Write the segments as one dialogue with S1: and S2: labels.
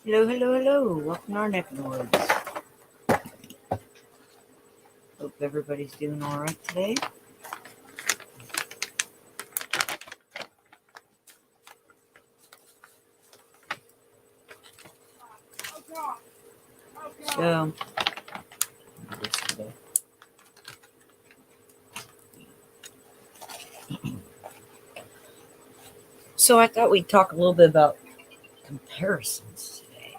S1: Hello, hello, hello. Welcome to our neck of the woods. Hope everybody's doing all right today. So, I thought we'd talk a little bit about comparisons today.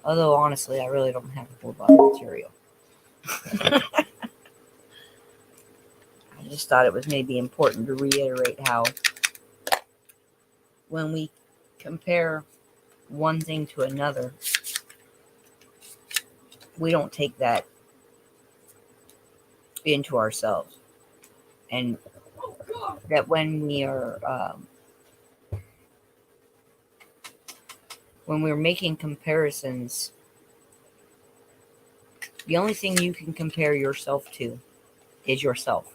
S1: Although, honestly, I really don't have a whole lot of material. I just thought it was maybe important to reiterate how when we compare one thing to another, we don't take that into ourselves. And that when we're making comparisons, the only thing you can compare yourself to is yourself,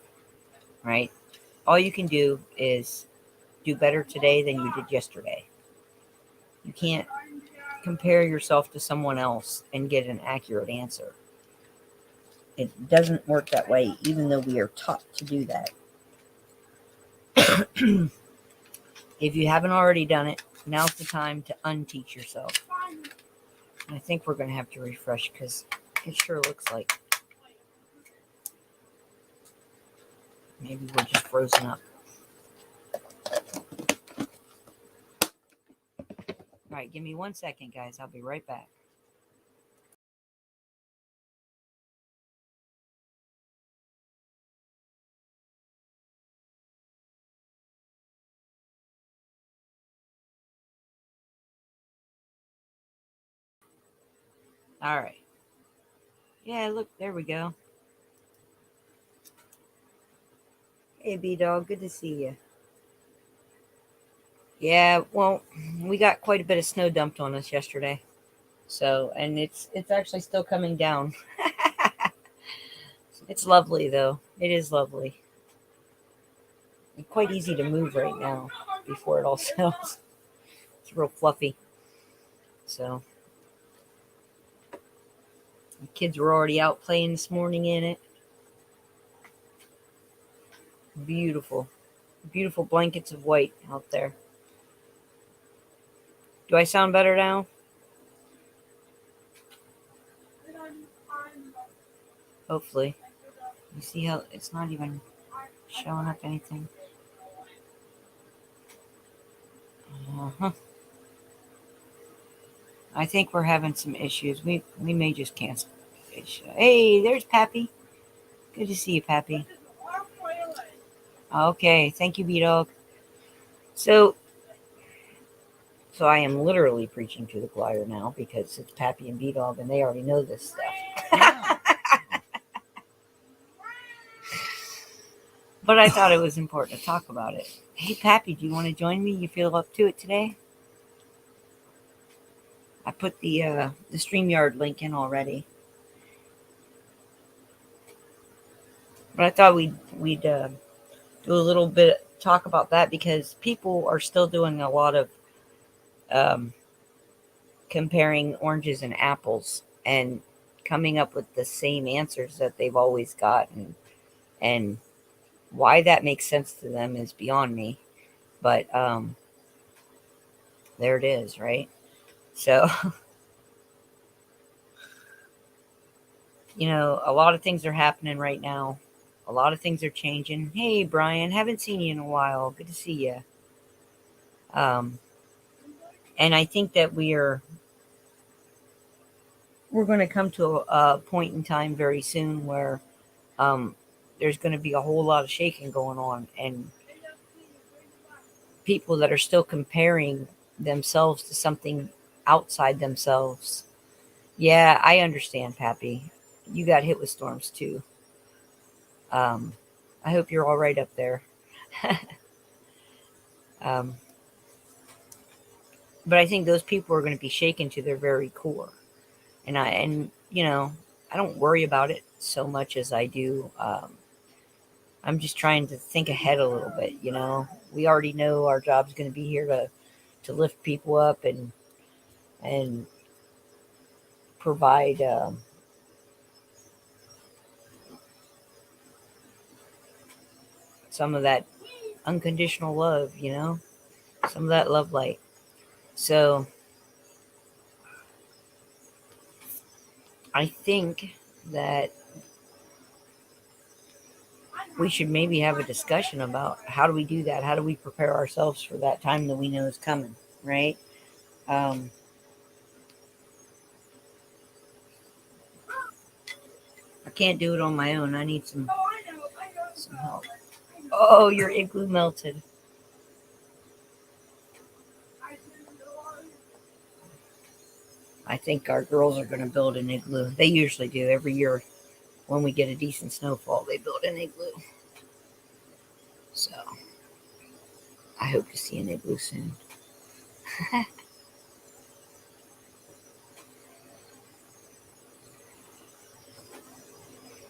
S1: right? All you can do is do better today than you did yesterday. You can't compare yourself to someone else and get an accurate answer. It doesn't work that way, even though we are taught to do that. If you haven't already done it, now's the time to unteach yourself. And I think we're going to have to refresh because it sure looks like maybe we're just frozen up. All right, give me 1 second, guys. I'll be right back. All right. Yeah, look, there we go. Hey, B-Dog, good to see you. Yeah, well, we got quite a bit of snow dumped on us yesterday. So, and it's actually still coming down. It's lovely though. It is lovely. And quite easy to move right now before it all settles. It's real fluffy. So, the kids were already out playing this morning in it. Beautiful. Beautiful blankets of white out there. Do I sound better now? Hopefully. You see how it's not even showing up anything? Uh-huh. I think we're having some issues. We may just cancel. Hey, there's Pappy. Good to see you, Pappy. Okay, thank you, B-Dog. So I am literally preaching to the choir now because it's Pappy and B-Dog and they already know this stuff. But I thought it was important to talk about it. Hey, Pappy, do you want to join me? You feel up to it today? I put the StreamYard link in already. But I thought we'd do a little bit talk about that because people are still doing a lot of comparing oranges and apples and coming up with the same answers that they've always gotten. And why that makes sense to them is beyond me. But there it is, right? So, a lot of things are happening right now. A lot of things are changing. Hey, Brian, haven't seen you in a while. Good to see you. And I think that we're going to come to a point in time very soon where there's going to be a whole lot of shaking going on, and people that are still comparing themselves to something outside themselves. Yeah, I understand, Pappy. You got hit with storms too. I hope you're all right up there. um, but I think those people are going to be shaken to their very core, and I don't worry about it so much as I do. I'm just trying to think ahead a little bit. We already know our job's going to be here to lift people up and provide some of that unconditional love, some of that love light. So I think that we should maybe have a discussion about how do we do that? How do we prepare ourselves for that time that we know is coming, right? Um, I can't do it on my own. I need some help. Oh, your igloo melted. I think our girls are going to build an igloo. They usually do every year when we get a decent snowfall. They build an igloo. So I hope to see an igloo soon.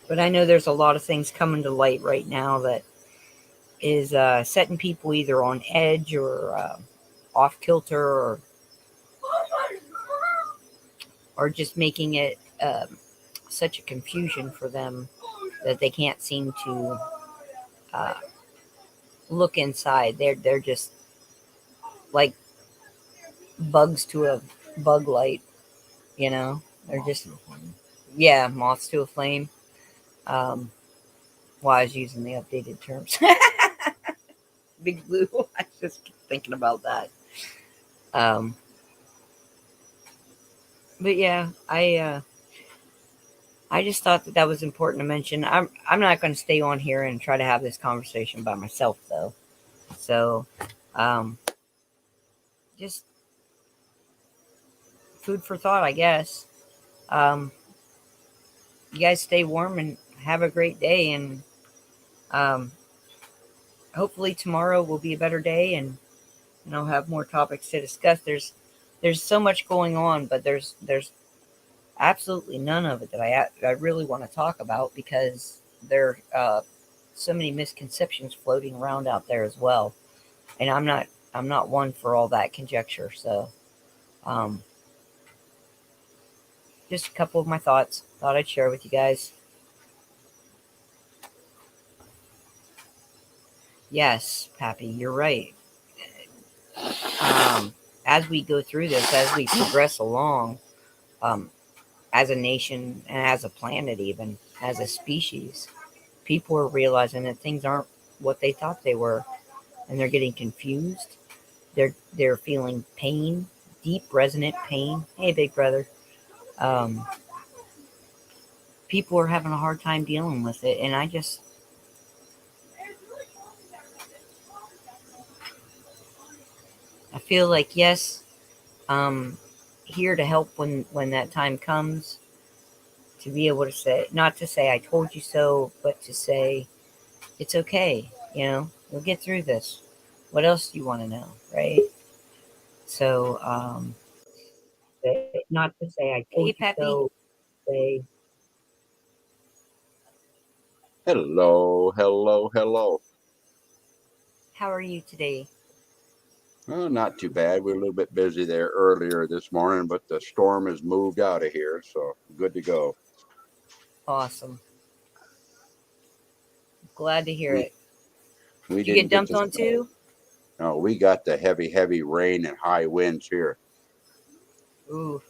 S1: But I know there's a lot of things coming to light right now that is setting people either on edge or off kilter or just making it such a confusion for them that they can't seem to uh, look inside. They're just like bugs to a bug light, They're just moths to a flame. Well, I was using the updated terms. Big blue. I just keep thinking about that. But yeah, I just thought that was important to mention. I'm not going to stay on here and try to have this conversation by myself though. So, just food for thought, I guess. Um, you guys stay warm and have a great day, and um, hopefully tomorrow will be a better day, and I'll have more topics to discuss. There's so much going on, but there's absolutely none of it that I really want to talk about because there are so many misconceptions floating around out there as well, and I'm not one for all that conjecture. So, just a couple of my thoughts. Thought I'd share with you guys. Yes, Pappy, you're right. As we go through this, as we progress along, as a nation and as a planet, even as a species, people are realizing that things aren't what they thought they were, and they're getting confused. They're feeling pain, deep resonant pain. Hey, big brother. Um, People are having a hard time dealing with it, and I feel like yes, here to help when that time comes, to be able to say, not to say I told you so, but to say it's okay. We'll get through this. What else do you want to know, right? So, not to say I told you so. Say
S2: Hello, hello, hello.
S1: how are you today?
S2: Oh, not too bad. We were a little bit busy there earlier this morning, but the storm has moved out of here, so good to go.
S1: Awesome. Glad to hear
S2: We
S1: it.
S2: we
S1: Did you get
S2: didn't get
S1: dumped
S2: the
S1: on
S2: snow.
S1: too?
S2: No, we got the heavy rain and high winds here.
S1: Ooh.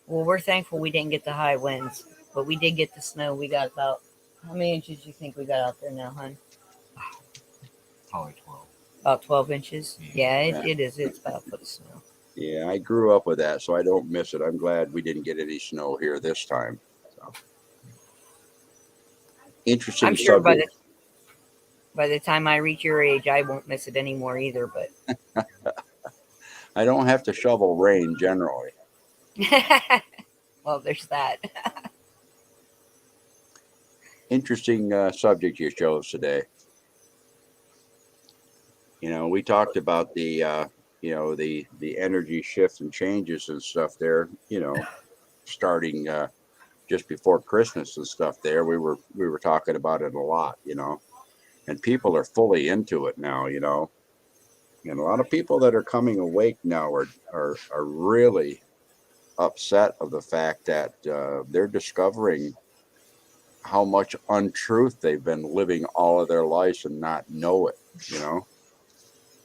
S1: Well, we're thankful we didn't get the high winds, but we did get the snow. We got about how many inches do you think we got out there now, hon?
S3: Probably 12.
S1: About 12 inches. Yeah,
S2: Yeah,
S1: it is. It's about a foot of snow.
S2: yeah, I grew up with that, so I don't miss it. I'm glad we didn't get any snow here this time. So
S1: I'm
S2: interesting
S1: sure
S2: subject.
S1: by the time I reach your age, I won't miss it anymore either. But
S2: I don't have to shovel rain generally.
S1: well, there's that.
S2: Interesting subject you chose today. We talked about the energy shifts and changes and stuff there. Starting just before Christmas and stuff. There, we were talking about it a lot. And people are fully into it now. And a lot of people that are coming awake now are really upset of the fact that they're discovering how much untruth they've been living all of their lives and not know it, you know.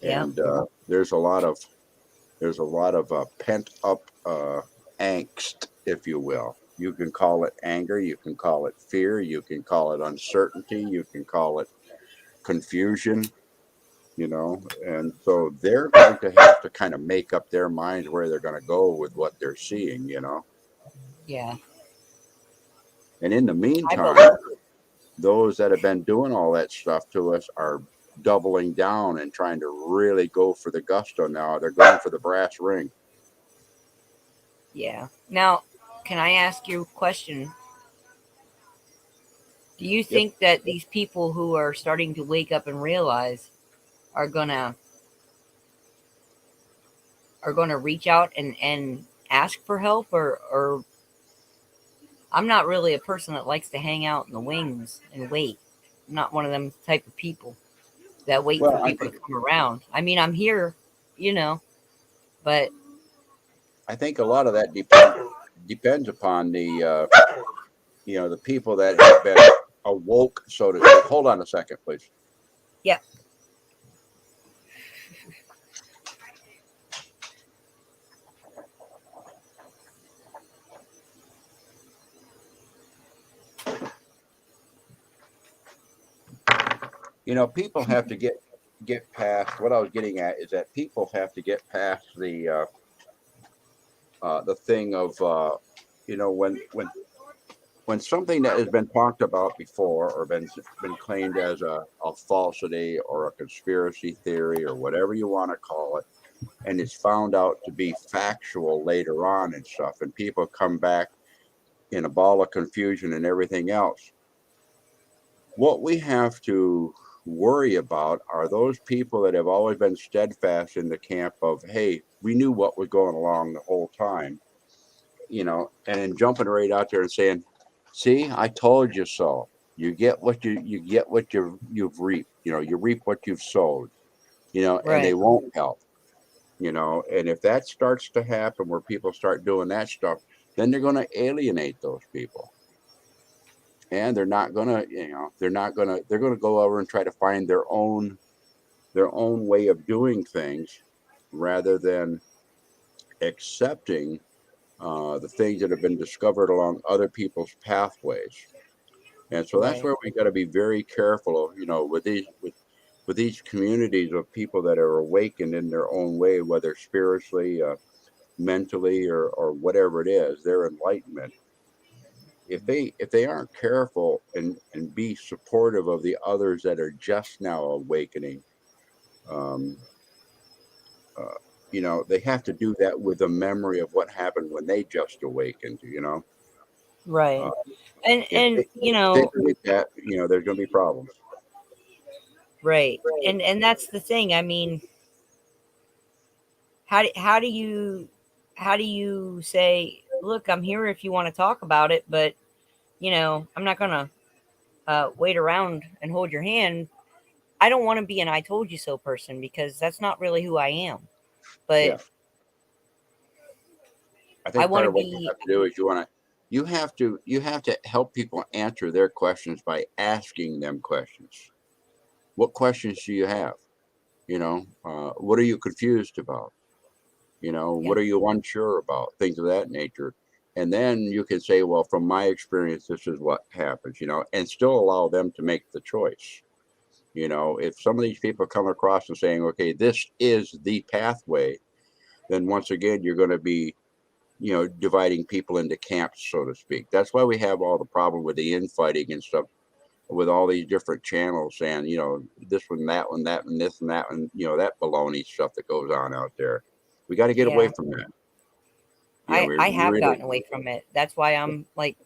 S1: Yeah.
S2: And there's a lot of pent up angst, if you will. You can call it anger, you can call it fear, you can call it uncertainty, you can call it confusion, you know. And so they're going to have to kind of make up their minds where they're going to go with what they're seeing, you know.
S1: Yeah.
S2: And in the
S1: I
S2: meantime,
S1: believe.
S2: those that have been doing all that stuff to us are doubling down and trying to really go for the gusto now. They're going for the brass ring.
S1: Yeah. Now, can I ask you a question? Do you
S2: Yep.
S1: think that these people who are starting to wake up and realize are gonna reach out and ask for help, or I'm not really a person that likes to hang out in the wings and wait. I'm not one of them type of people that wait for
S2: Well,
S1: people to come around. I mean, I'm here, you know, but
S2: I think a lot of that depends upon the the people that have been awoke, so to speak. Hold on a second, please.
S1: yeah.
S2: People have to get past. What I was getting at is that people have to get past the thing of when something that has been talked about before or been claimed as a falsity or a conspiracy theory or whatever you want to call it, and it's found out to be factual later on and stuff, and people come back in a ball of confusion and everything else. What we have to worry about are those people that have always been steadfast in the camp of, hey, we knew what was going along the whole time, and then jumping right out there and saying, see, I told you so. You get what you've reaped. You reap what you've sowed, and they
S1: Right.
S2: won't help, and if that starts to happen where people start doing that stuff, then they're going to alienate those people. And they're going to go over and try to find their own way of doing things rather than accepting the things that have been discovered along other people's pathways. And so that's
S1: Right.
S2: where we got to be very careful, with these communities of people that are awakened in their own way, whether spiritually, mentally, or whatever it is, their enlightenment. If they aren't careful and be supportive of the others that are just now awakening, um, they have to do that with a memory of what happened when they just awakened.
S1: Right.
S2: Uh,
S1: And
S2: if
S1: and
S2: they
S1: you know,
S2: forget that, there's going to be problems.
S1: right. And that's the thing. I mean, how do you say, look, I'm here if you want to talk about it, but I'm not gonna wait around and hold your hand. I don't want to be an "I told you so" person because that's not really who I am. But
S2: Yeah, I
S1: I
S2: think
S1: want
S2: part
S1: to
S2: of what you
S1: be
S2: have to do is you have to help people answer their questions by asking them questions. What questions do you have? What are you confused about?
S1: yeah,
S2: What are you unsure about? Things of that nature. And then you can say, well, from my experience, this is what happens, and still allow them to make the choice. If some of these people come across and saying, okay, this is the pathway, then once again, you're going to be, dividing people into camps, so to speak. That's why we have all the problem with the infighting and stuff with all these different channels and, this one, that one, this and that, and, that baloney stuff that goes on out there. We got to get away
S1: yeah.
S2: from that. We
S1: I have
S2: really,
S1: gotten away from it. That's why I'm like,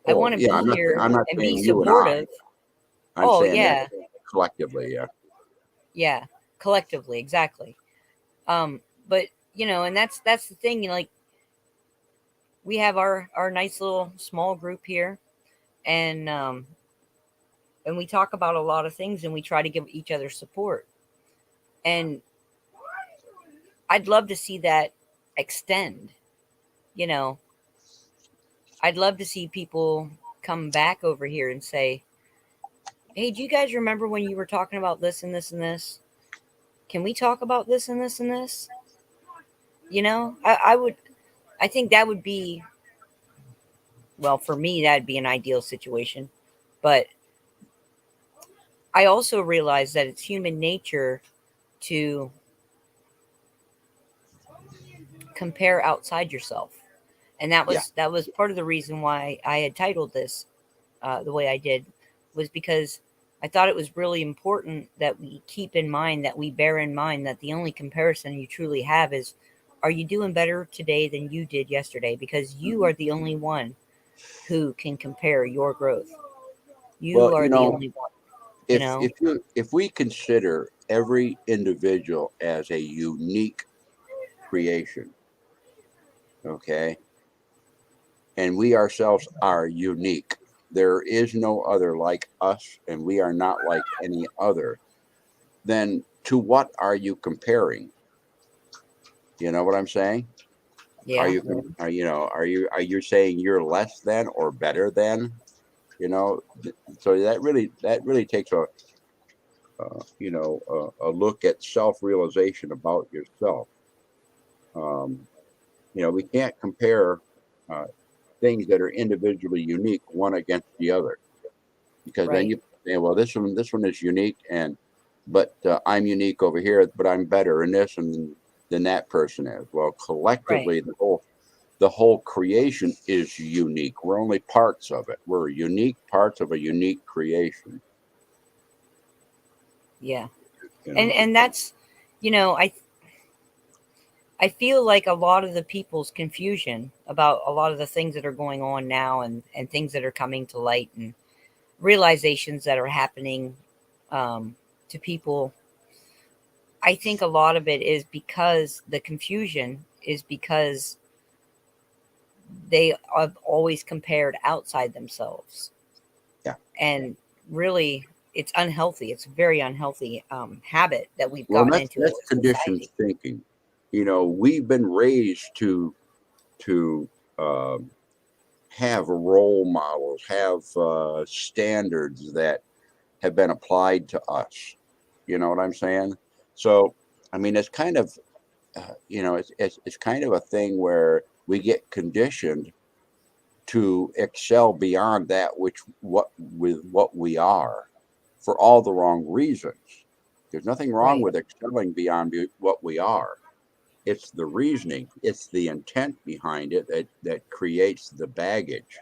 S1: I
S2: oh,
S1: want to
S2: yeah,
S1: be
S2: I'm not,
S1: here
S2: I'm not
S1: and be
S2: saying you and I,
S1: supportive.
S2: I'm
S1: Oh
S2: saying that
S1: yeah,
S2: collectively. Yeah.
S1: yeah, collectively, exactly. But and that's the thing. Like, we have our nice little small group here, and we talk about a lot of things, and we try to give each other support. And I'd love to see that extend. you know, I'd love to see people come back over here and say, hey, do you guys remember when you were talking about this and this and this? Can we talk about this and this and this? You know, I think that would be, well, for me, that'd be an ideal situation. But I also realize that it's human nature to compare outside yourself. And
S2: Yeah.
S1: that was part of the reason why I had titled this the way I did, was because I thought it was really important that we keep in mind, that we bear in mind that the only comparison you truly have is, are you doing better today than you did yesterday? Because you are the only one who can compare your growth.
S2: Well,
S1: You are
S2: you
S1: the
S2: know,
S1: only one, you know?
S2: if we consider every individual as a unique creation, okay, and we ourselves are unique. There is no other like us, and we are not like any other. Then to what are you comparing? You know what I'm saying? Are
S1: Yeah.
S2: you are you know are you saying you're less than or better than? You know, so that really takes a look at self realization about yourself. Um, we can't compare uh, things that are individually unique one against the other, because then
S1: Right.
S2: you say, well, this one is unique, but I'm unique over here, but I'm better in this and than that person is. Well,
S1: Right.
S2: collectively, the whole creation is unique. We're only parts of it. We're unique parts of a unique creation.
S1: Yeah.
S2: You know.
S1: And that's, you know, I feel like a lot of the people's confusion about a lot of the things that are going on now, and things that are coming to light, and realizations that are happening to people. I think a lot of it is because the confusion is because they have always compared outside themselves.
S2: Yeah.
S1: And really, it's unhealthy. It's a very unhealthy habit that we've
S2: Well,
S1: gotten
S2: that's
S1: into as
S2: that's
S1: a
S2: conditioned
S1: society.
S2: thinking. We've been raised to um, have role models, have standards that have been applied to us. You know what I'm saying? So, I mean, it's kind of, it's kind of a thing where we get conditioned to excel beyond that which what with what we are, for all the wrong reasons. There's nothing wrong
S1: Right.
S2: with excelling beyond what we are. It's the reasoning, it's the intent behind it that creates the baggage.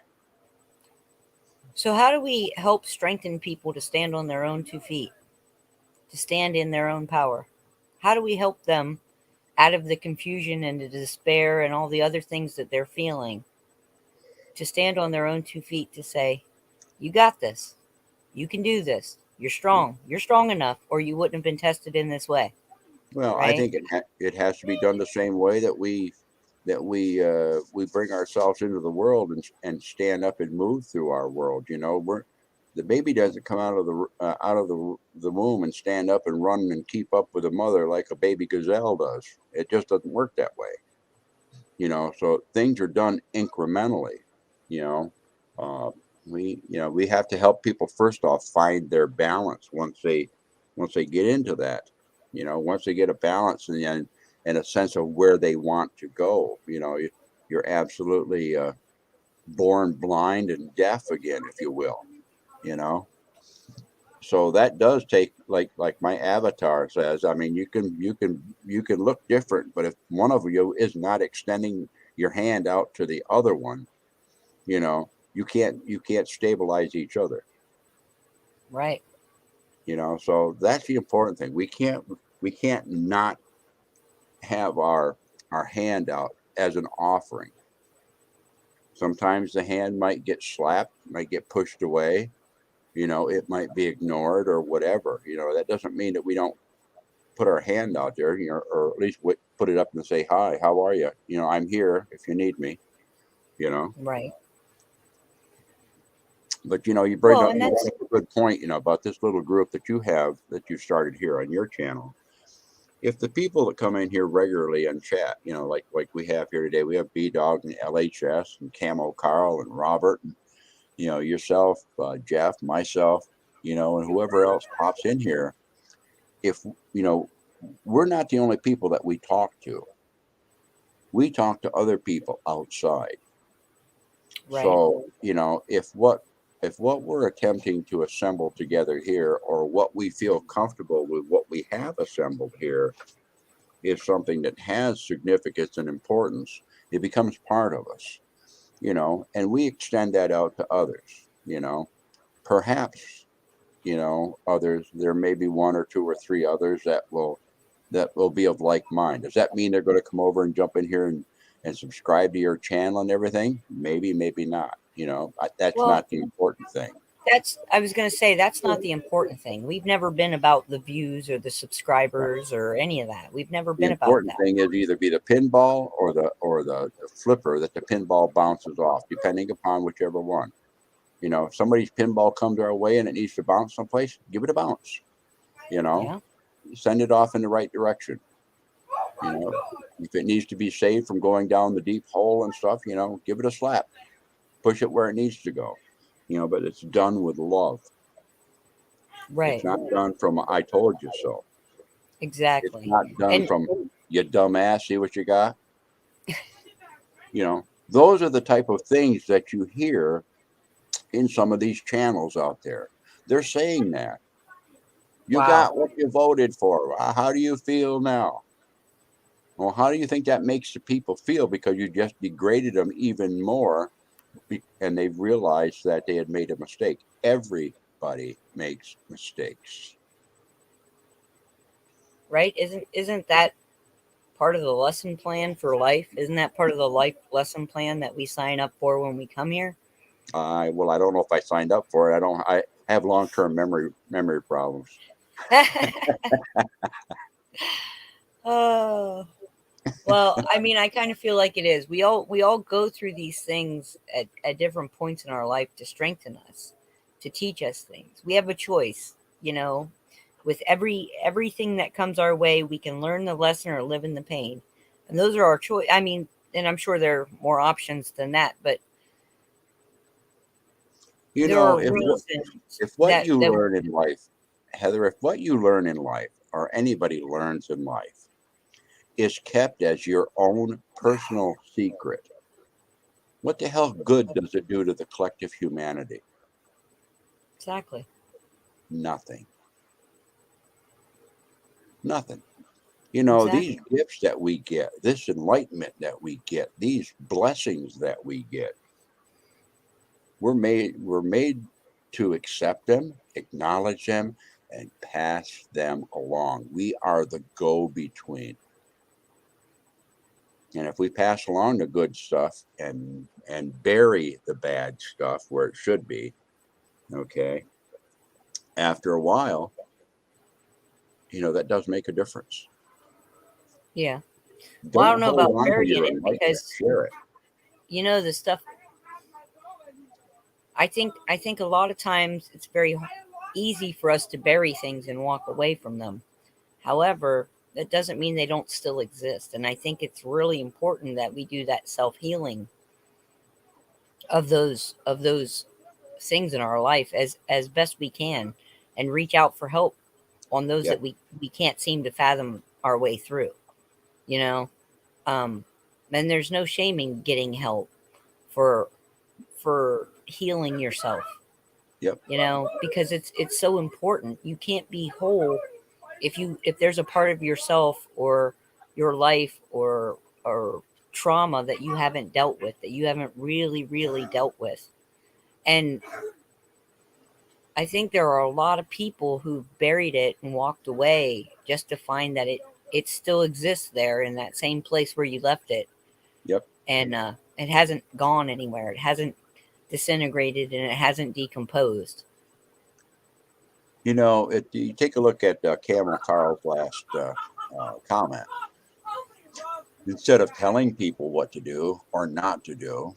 S1: So, how do we help strengthen people to stand on their own 2 feet, to stand in their own power? How do we help them out of the confusion and the despair and all the other things that they're feeling, to stand on their own 2 feet, to say, you got this. You can do this. You're strong. You're strong enough, or you wouldn't have been tested in this way.
S2: Well, I
S1: Right.
S2: think it has to be done the same way that we bring ourselves into the world and stand up and move through our world. The baby doesn't come out of the womb and stand up and run and keep up with the mother like a baby gazelle does. It just doesn't work that way. So things are done incrementally. You know, uh, we have to help people first off find their balance once they get into that. Once they get a balance and a sense of where they want to go. You're absolutely born blind and deaf again, if you will. You know, so that does take, like my avatar says. I mean, you can look different, but if one of you is not extending your hand out to the other one, you can't stabilize each other.
S1: Right.
S2: So that's the important thing. We can't not have our hand out as an offering. Sometimes the hand might get slapped, might get pushed away. It might be ignored or whatever. That doesn't mean that we don't put our hand out there, or at least put it up and say, hi, how are you? I'm here if you need me, you know.
S1: Right.
S2: But, you bring
S1: Well,
S2: up
S1: and
S2: you
S1: that's
S2: bring up a good point, about this little group that you have, that you started here on your channel. if the people that come in here regularly and chat, like we have here today, we have B Dog and LHS and Camo Carl and Robert and yourself, Jeff, myself, and whoever else pops in here. If we're not the only people that we talk to. We talk to other people outside.
S1: Right.
S2: So, if what we're attempting to assemble together here, or what we feel comfortable with what we have assembled here, is something that has significance and importance, it becomes part of us, and we extend that out to others, perhaps, others, there may be one or two or three others that will be of like mind. Does that mean they're going to come over and jump in here and subscribe to your channel and everything? Maybe, maybe not. That's
S1: Well,
S2: not the important thing.
S1: I was going to say, that's not the important thing. We've never been about the views or the subscribers or any of that. We've never
S2: The
S1: been about
S2: important
S1: that.
S2: thing is either be the pinball or the flipper that the pinball bounces off, depending upon whichever one. If somebody's pinball comes our way and it needs to bounce someplace, give it a bounce.
S1: Yeah.
S2: Send it off in the right direction. If it needs to be saved from going down the deep hole and stuff, give it a slap, push it where it needs to go. But it's done with love.
S1: Right.
S2: It's not done from I told you so. It's
S1: Exactly.
S2: not done
S1: And
S2: from you dumbass, see what you got. Those are the type of things that you hear in some of these channels out there. They're saying that. You
S1: wow.
S2: got what you voted for. How do you feel now? Well, how do you think that makes the people feel? Because you just degraded them even more, and they've realized that they had made a mistake. Everybody makes mistakes.
S1: Right? Isn't that part of the lesson plan for life? Isn't that part of the life lesson plan that we sign up for when we come here?
S2: Well, I don't know if I signed up for it. I have long-term memory problems.
S1: Oh. Well, I mean, I kind of feel like it is. We all go through these things at different points in our life to strengthen us, to teach us things. We have a choice, with everything that comes our way, we can learn the lesson or live in the pain. And those are our choice. I mean, and I'm sure there are more options than that, but there are
S2: If
S1: reasons
S2: what
S1: that
S2: you learn in life, Heather, if what you learn in life, or anybody learns in life, is kept as your own personal secret, what the hell good does it do to the collective humanity?
S1: exactly.
S2: Nothing. Nothing.
S1: Exactly.
S2: These gifts that we get, this enlightenment that we get, these blessings that we get, we're made to accept them, acknowledge them, and pass them along. We are the go-between. And if we pass along the good stuff and bury the bad stuff where it should be, okay, after a while, that does make a difference.
S1: Yeah. Well, I
S2: Don't
S1: don't know
S2: hold
S1: about
S2: on to
S1: burying
S2: your
S1: it
S2: enlightenment.
S1: because
S2: Share it.
S1: the stuff. I think a lot of times it's very easy for us to bury things and walk away from them. However, that doesn't mean they don't still exist. And I think it's really important that we do that self-healing of those things in our life as best we can, and reach out for help on those
S2: Yep.
S1: that we can't seem to fathom our way through. You know, um, and there's no shame in getting help for healing yourself.
S2: Yep.
S1: Because it's so important. You can't be whole if there's a part of yourself or your life or trauma that you haven't dealt with, that you haven't really dealt with. And I think there are a lot of people who buried it and walked away just to find that it still exists there in that same place where you left it.
S2: Yep.
S1: And it hasn't gone anywhere. It hasn't disintegrated and it hasn't decomposed.
S2: You take a look at Camel Carl's last comment. Instead of telling people what to do or not to do,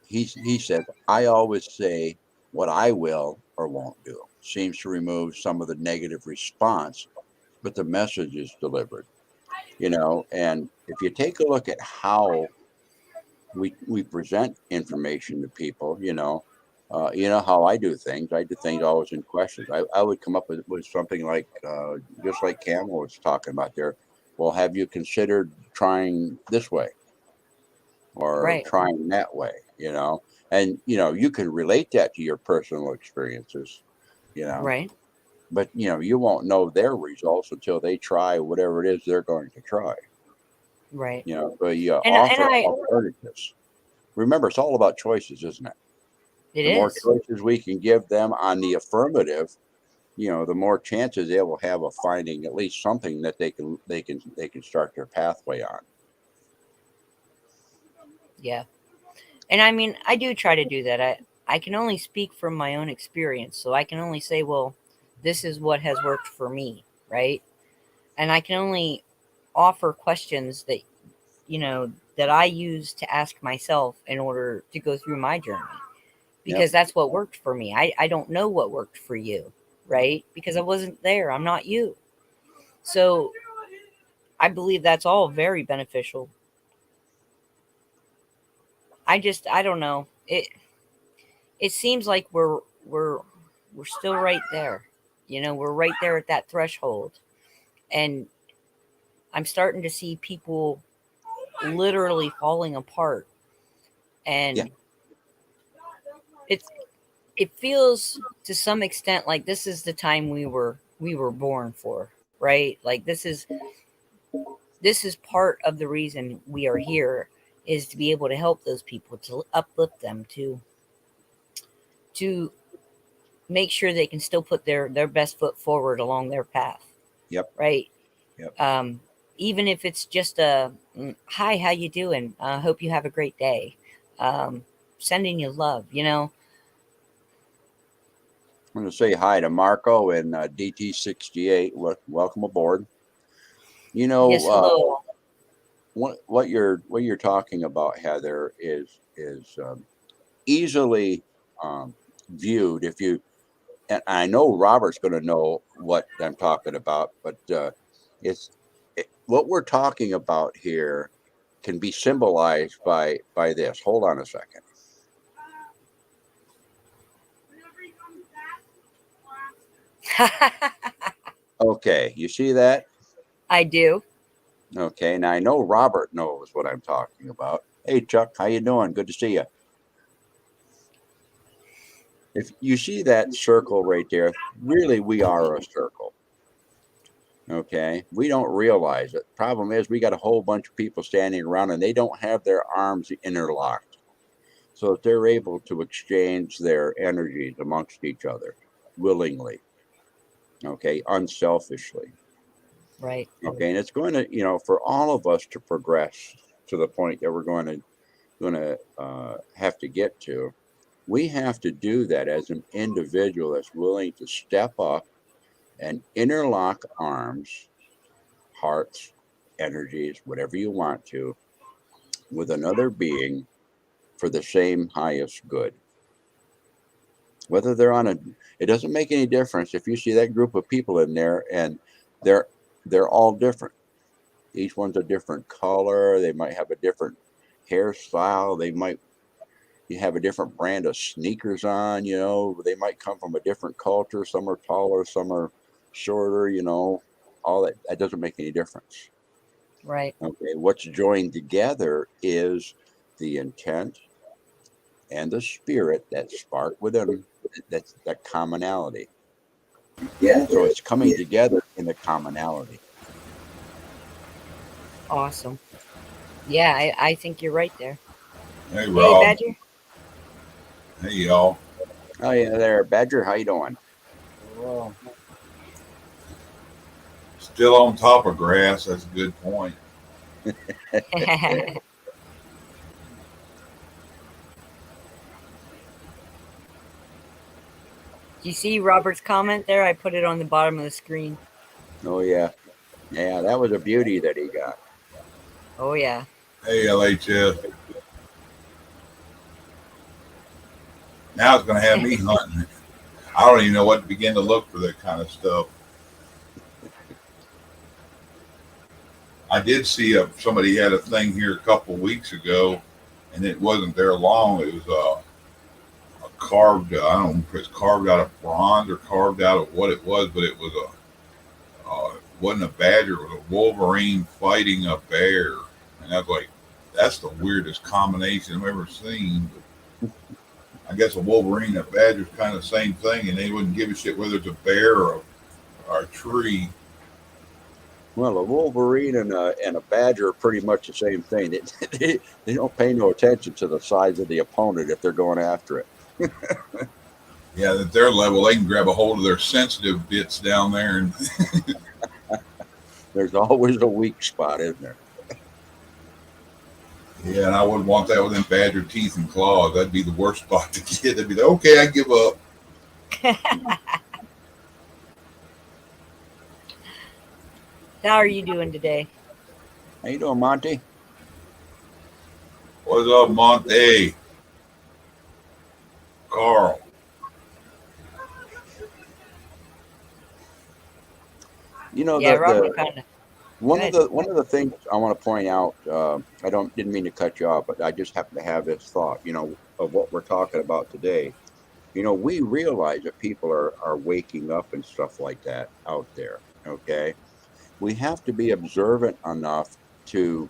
S2: he said, I always say what I will or won't do. Seems to remove some of the negative response, but the message is delivered. And if you take a look at how we present information to people, how I do things. I do things always in questions. I would come up with something like, just like Camel was talking about there. Well, have you considered trying this way or
S1: Right.
S2: trying that way? And you can relate that to your personal experiences,
S1: Right.
S2: but you won't know their results until they try whatever it is they're going to try.
S1: Right.
S2: But you
S1: And
S2: offer
S1: I
S2: alternatives. Remember, it's all about choices, isn't it?
S1: it
S2: The more
S1: is.
S2: choices we can give them on the affirmative, the more chances they will have of finding at least something that they can start their pathway on.
S1: Yeah. And I mean, I do try to do that. I can only speak from my own experience. So I can only say, well, this is what has worked for me, right? And I can only offer questions that, that I use to ask myself in order to go through my journey. Because that's what worked for me. I don't know what worked for you, right? Because I wasn't there. I'm not you. So I believe that's all very beneficial. I don't know. It seems like we're still right there. We're right there at that threshold. And I'm starting to see people literally falling apart. And it feels to some extent like this is the time we were born for, right? Like this is part of the reason we are here, is to be able to help those people, to uplift them, to make sure they can still put their best foot forward along their path.
S2: Yep.
S1: Right.
S2: Yep.
S1: Even if it's just a hi, how you doing? Hope you have a great day. Sending you love.
S2: I'm going to say hi to Marco and DT68. Welcome aboard.
S1: Yes, hello.
S2: What you're talking about, Heather, is easily viewed. If you, and I know Robert's going to know what I'm talking about, but what we're talking about here can be symbolized by this. Hold on a second. Okay, you see that?
S1: I do.
S2: Okay, now I know Robert knows what I'm talking about. Hey, Chuck, how you doing? Good to see you. If you see that circle right there, really we are a circle. Okay, we don't realize it. Problem is, we got a whole bunch of people standing around and they don't have their arms interlocked, so that they're able to exchange their energies amongst each other willingly. Okay, unselfishly.
S1: Right.
S2: Okay, and it's going to, for all of us to progress to the point that we're going to have to get to, we have to do that as an individual that's willing to step up and interlock arms, hearts, energies, whatever you want to, with another being for the same highest good. Whether they're it doesn't make any difference if you see that group of people in there and they're all different. Each one's a different color. They might have a different hairstyle. You have a different brand of sneakers on, they might come from a different culture. Some are taller, some are shorter, all that doesn't make any difference.
S1: Right.
S2: Okay. What's joined together is the intent and the spirit that spark within that commonality.
S4: Yeah.
S2: So it's coming together in the commonality.
S1: Awesome. Yeah, I think you're right there.
S4: Hey,
S1: Hey,
S4: Rob.
S1: Badger.
S4: Hey, y'all.
S2: Oh yeah, there, Badger. How you doing?
S3: Well,
S4: Still on top of grass. That's a good point.
S1: Do you see Robert's comment there? I put it on the bottom of the screen.
S2: Oh yeah, that was a beauty that he got.
S1: Oh yeah.
S4: Hey, LHF. Now it's going to have me hunting. I don't even know what to begin to look for that kind of stuff. I did see somebody had a thing here a couple of weeks ago, and it wasn't there long. It was a carved. I don't know if it's carved out of bronze or carved out of what it was, but it was wasn't a badger. It was a wolverine fighting a bear, and I was like, that's the weirdest combination I've ever seen. I guess a wolverine and a badger is kind of the same thing, and they wouldn't give a shit whether it's a bear or a tree.
S2: Well, a wolverine and a badger are pretty much the same thing. They don't pay no attention to the size of the opponent if they're going after it.
S4: Yeah, at their level, they can grab a hold of their sensitive bits down there, and
S2: There's always a weak spot, isn't there?
S4: yeah, and I wouldn't want that with them badger teeth and claws. That'd be the worst spot to get. They'd be like, okay, I give up.
S1: How are you doing today?
S2: How you doing, Monty?
S4: What's up, Monte? Carl.
S2: You know,
S1: Yeah, Robert kind of.
S2: one of the things I want to point out. Didn't mean to cut you off, but I just happen to have this thought. You know, of what we're talking about today. You know, we realize that people are waking up and stuff like that out there. Okay, we have to be observant enough to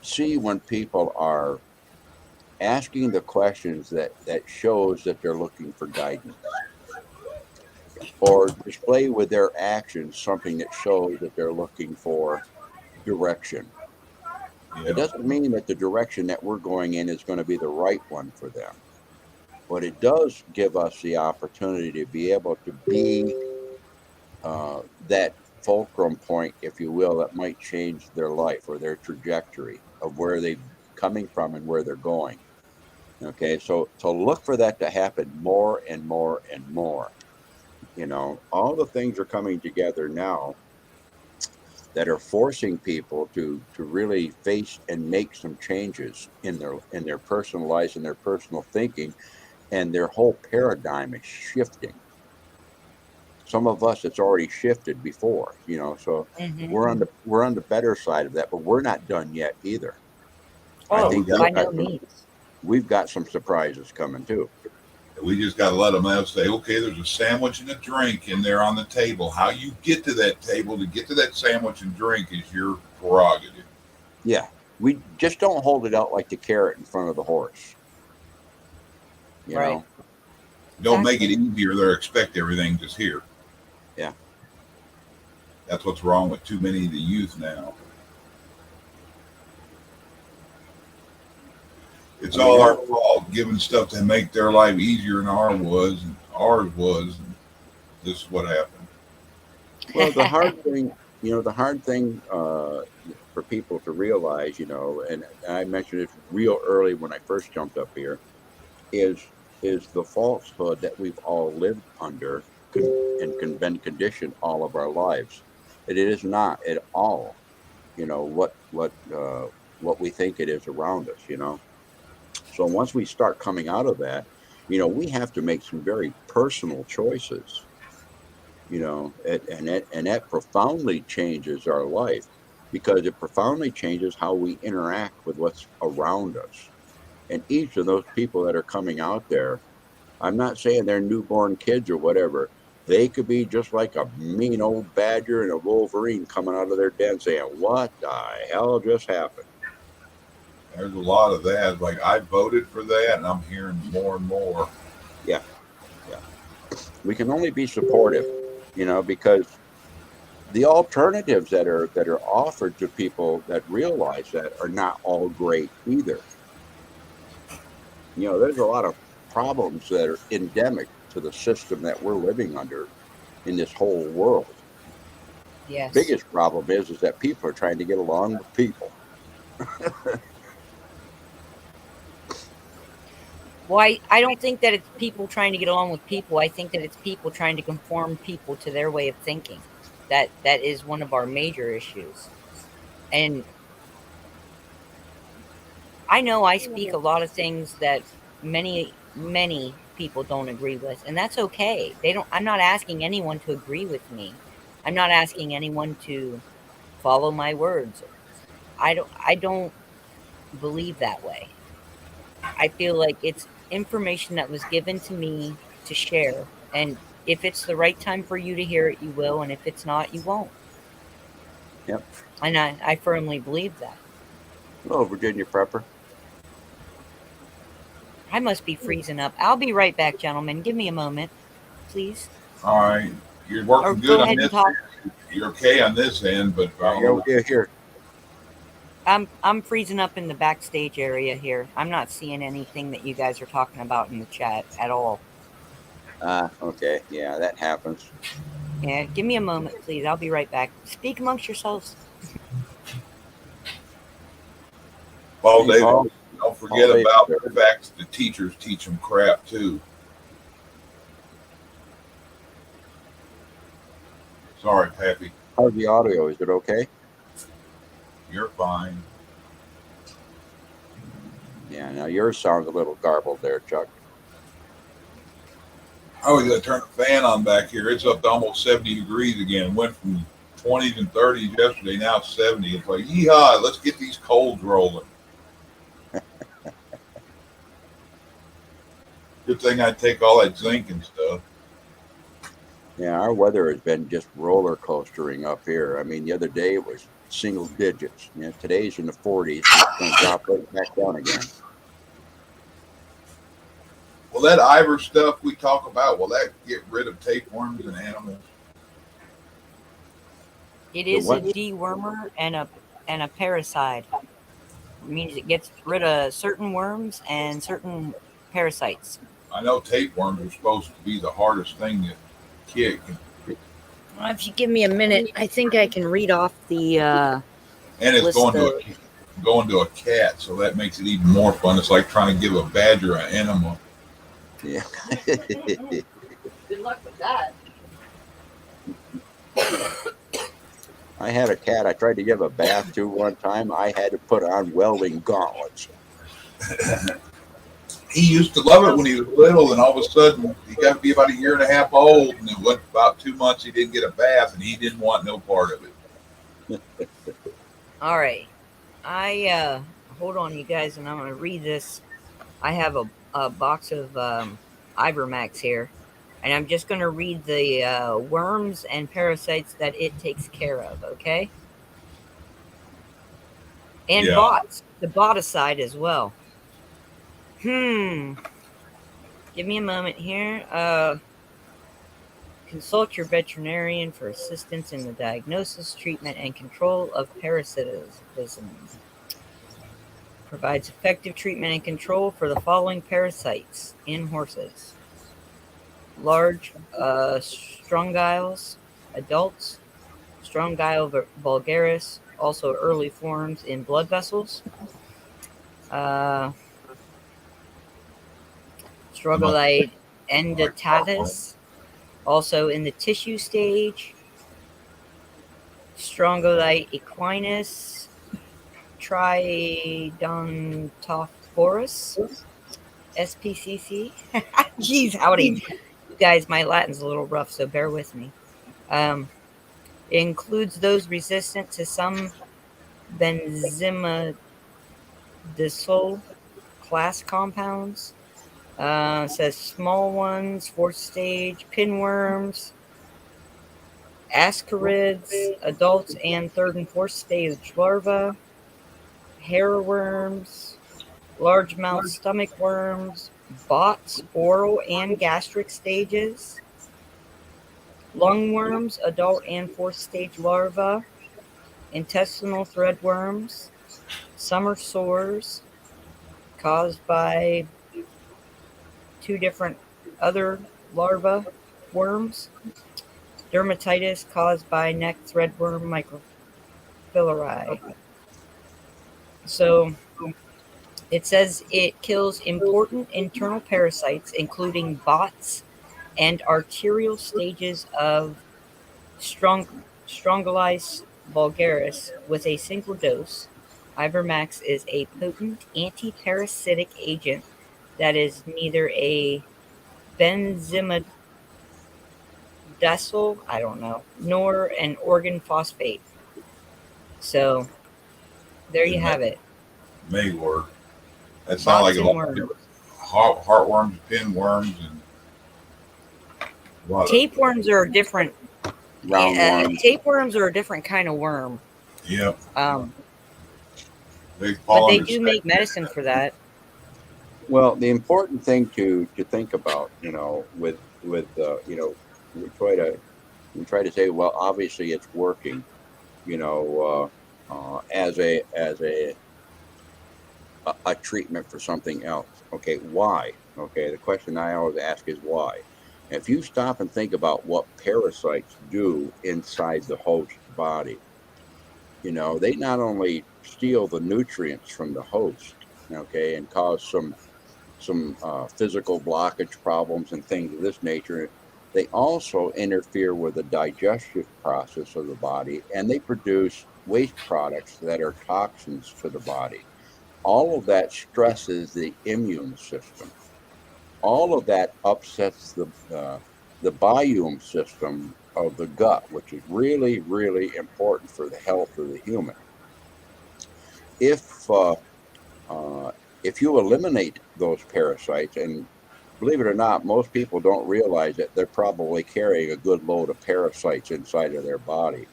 S2: see when people are asking the questions that shows that they're looking for guidance, or display with their actions something that shows that they're looking for direction.
S4: Yeah.
S2: It doesn't mean that the direction that we're going in is going to be the right one for them, but it does give us the opportunity to be able to be that fulcrum point, if you will, that might change their life or their trajectory of where they're coming from and where they're going. Okay, so look for that to happen more and more and more. You know, all the things are coming together now that are forcing people to really face and make some changes in their personal lives and their personal thinking, and their whole paradigm is shifting. Some of us, it's already shifted before, you know, so
S1: Mhm.
S2: we're on the better side of that, but we're not done yet either. I
S1: Oh,
S2: think
S1: by no means.
S2: we've got some surprises coming too.
S4: We just got to let them know, say, okay, there's a sandwich and a drink in there on the table. How you get to that table to get to that sandwich and drink is your prerogative.
S2: Yeah, we just don't hold it out like the carrot in front of the horse. You
S1: Right.
S2: know,
S4: Don't make it easier. They expect everything just here.
S2: Yeah.
S4: That's what's wrong with too many of the youth now. It's all our fault, giving stuff to make their life easier than ours was, and this is what happened.
S2: well, the hard thing, for people to realize, you know, and I mentioned it real early when I first jumped up here, is the falsehood that we've all lived under and been conditioned all of our lives. It is not at all, you know, what we think it is around us, you know. So once we start coming out of that, you know, we have to make some very personal choices, you know, and that profoundly changes our life, because it profoundly changes how we interact with what's around us. And each of those people that are coming out there, I'm not saying they're newborn kids or whatever. They could be just like a mean old badger and a wolverine coming out of their den saying, what the hell just happened?
S4: There's a lot of that. Like, I voted for that, and I'm hearing more and more.
S2: We can only be supportive, you know, because the alternatives that are offered to people that realize that are not all great either. You know, there's a lot of problems that are endemic to the system that we're living under in this whole world.
S1: Yes.
S2: Biggest problem is that people are trying to get along with people.
S1: Well, I don't think that it's people trying to get along with people. I think that it's people trying to conform people to their way of thinking. That is one of our major issues. And I know I speak a lot of things that many people don't agree with, and that's okay. I'm not asking anyone to agree with me. I'm not asking anyone to follow my words. I don't believe that way. I feel like it's information that was given to me to share, and if it's the right time for you to hear it, you will, and if it's not, you won't.
S2: Yep.
S1: And I firmly believe that.
S2: Hello, Virginia Prepper.
S1: I must be freezing up. I'll be right back, gentlemen. Give me a moment, please.
S4: All right, you're
S1: Or
S4: working
S1: go
S4: good on
S1: ahead and
S4: this.
S1: talk.
S4: You're okay on this end, but
S2: You're okay here.
S1: I'm freezing up in the backstage area here. I'm not seeing anything that you guys are talking about in the chat at all.
S2: Okay. Yeah, that happens.
S1: Yeah, give me a moment, please. I'll be right back. Speak amongst yourselves.
S4: Paul
S2: Hey,
S4: David,
S2: Paul.
S4: don't forget
S2: Paul
S4: about
S2: David.
S4: the fact that the teachers teach them crap too. Sorry, Pappy.
S2: How's the audio? Is it okay?
S4: You're fine.
S2: Yeah, now yours sounds a little garbled there, Chuck.
S4: I was going to turn the fan on back here. It's up to almost 70 degrees again. Went from 20s and 30s yesterday. Now it's 70. It's like, yeehaw, let's get these colds rolling. Good thing I take all that zinc and stuff.
S2: Yeah, our weather has been just roller coastering up here. I mean, the other day it was single digits. You know, today's in the 40s. It's going to drop right back down again.
S4: Well, that Ivor stuff we talk about, will that get rid of tapeworms in animals?
S1: It
S2: The
S1: is a
S2: what?
S1: dewormer and a parasite. It means it gets rid of certain worms and certain parasites.
S4: I know tapeworms are supposed to be the hardest thing to kick.
S1: Well, if you give me a minute, I think I can read off the.
S4: And it's
S1: List
S4: going to a cat, so that makes it even more fun. It's like trying to give a badger an enema.
S2: Yeah.
S1: Good luck with that.
S2: I had a cat I tried to give a bath to one time. I had to put on welding gauntlets.
S4: He used to love it when he was little, and all of a sudden he got to be about a year and a half old, and it went about 2 months he didn't get a bath, and he didn't want no part of it.
S1: All right. I hold on, you guys, and I'm going to read this. I have a box of Ivermax here, and I'm just going to read the worms and parasites that it takes care of, okay? And
S4: Yeah.
S1: bots, the boticide as well. Give me a moment here. Consult your veterinarian for assistance in the diagnosis, treatment, and control of parasitism. Provides effective treatment and control for the following parasites in horses: large strongyles, adults, Strongyle vulgaris, also early forms in blood vessels, Strogylite endotatus, also in the tissue stage, Strongylite equinus, Tridontophoros, SPCC. Jeez, howdy. You guys, my Latin's a little rough, so bear with me. It includes those resistant to some benzimidazole class compounds. Says small ones, fourth stage, pinworms, ascarids, adults and third and fourth stage larvae, hairworms, largemouth stomach worms, bots, oral and gastric stages, lungworms, adult and fourth stage larvae, intestinal threadworms, summer sores caused by two different other larvae worms, dermatitis caused by neck threadworm microfilari. So it says it kills important internal parasites, including bots and arterial stages of Strongylus vulgaris with a single dose. Ivermax is a potent anti-parasitic agent that is neither a benzimidazole, nor an organ phosphate. So there you
S4: And
S1: have it.
S4: may work. That sounds like
S1: Box
S4: a
S1: and
S4: lot
S1: worm.
S4: of heartworms, pinworms, and a lot of
S1: Tapeworms are a different.
S2: Roundworms.
S1: Tapeworms are a different kind of worm.
S4: yeah. They
S1: But
S4: fall
S1: they
S4: under
S1: do make medicine for that.
S2: Well, the important thing to think about, with we try to say, well, obviously it's working, as a treatment for something else. Okay, why? Okay, the question I always ask is why. If you stop and think about what parasites do inside the host body, they not only steal the nutrients from the host, okay, and cause some physical blockage problems and things of this nature. They also interfere with the digestive process of the body, and they produce waste products that are toxins to the body. All of that stresses the immune system. All of that upsets the biome system of the gut, which is really, really important for the health of the human. If uh, uh, if you eliminate those parasites, and believe it or not, most people don't realize that they're probably carrying a good load of parasites inside of their body.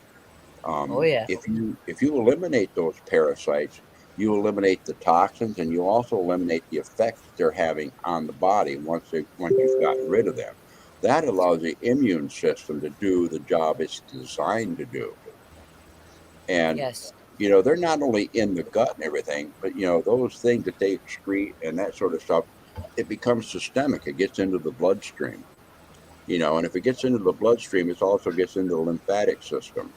S1: Oh yeah.
S2: If you eliminate those parasites, you eliminate the toxins, and you also eliminate the effect that they're having on the body once you've gotten rid of them. That allows the immune system to do the job it's designed to do. And
S1: Yes.
S2: they're not only in the gut and everything, but those things that they excrete and that sort of stuff, it becomes systemic. It gets into the bloodstream. And if it gets into the bloodstream, it also gets into the lymphatic system.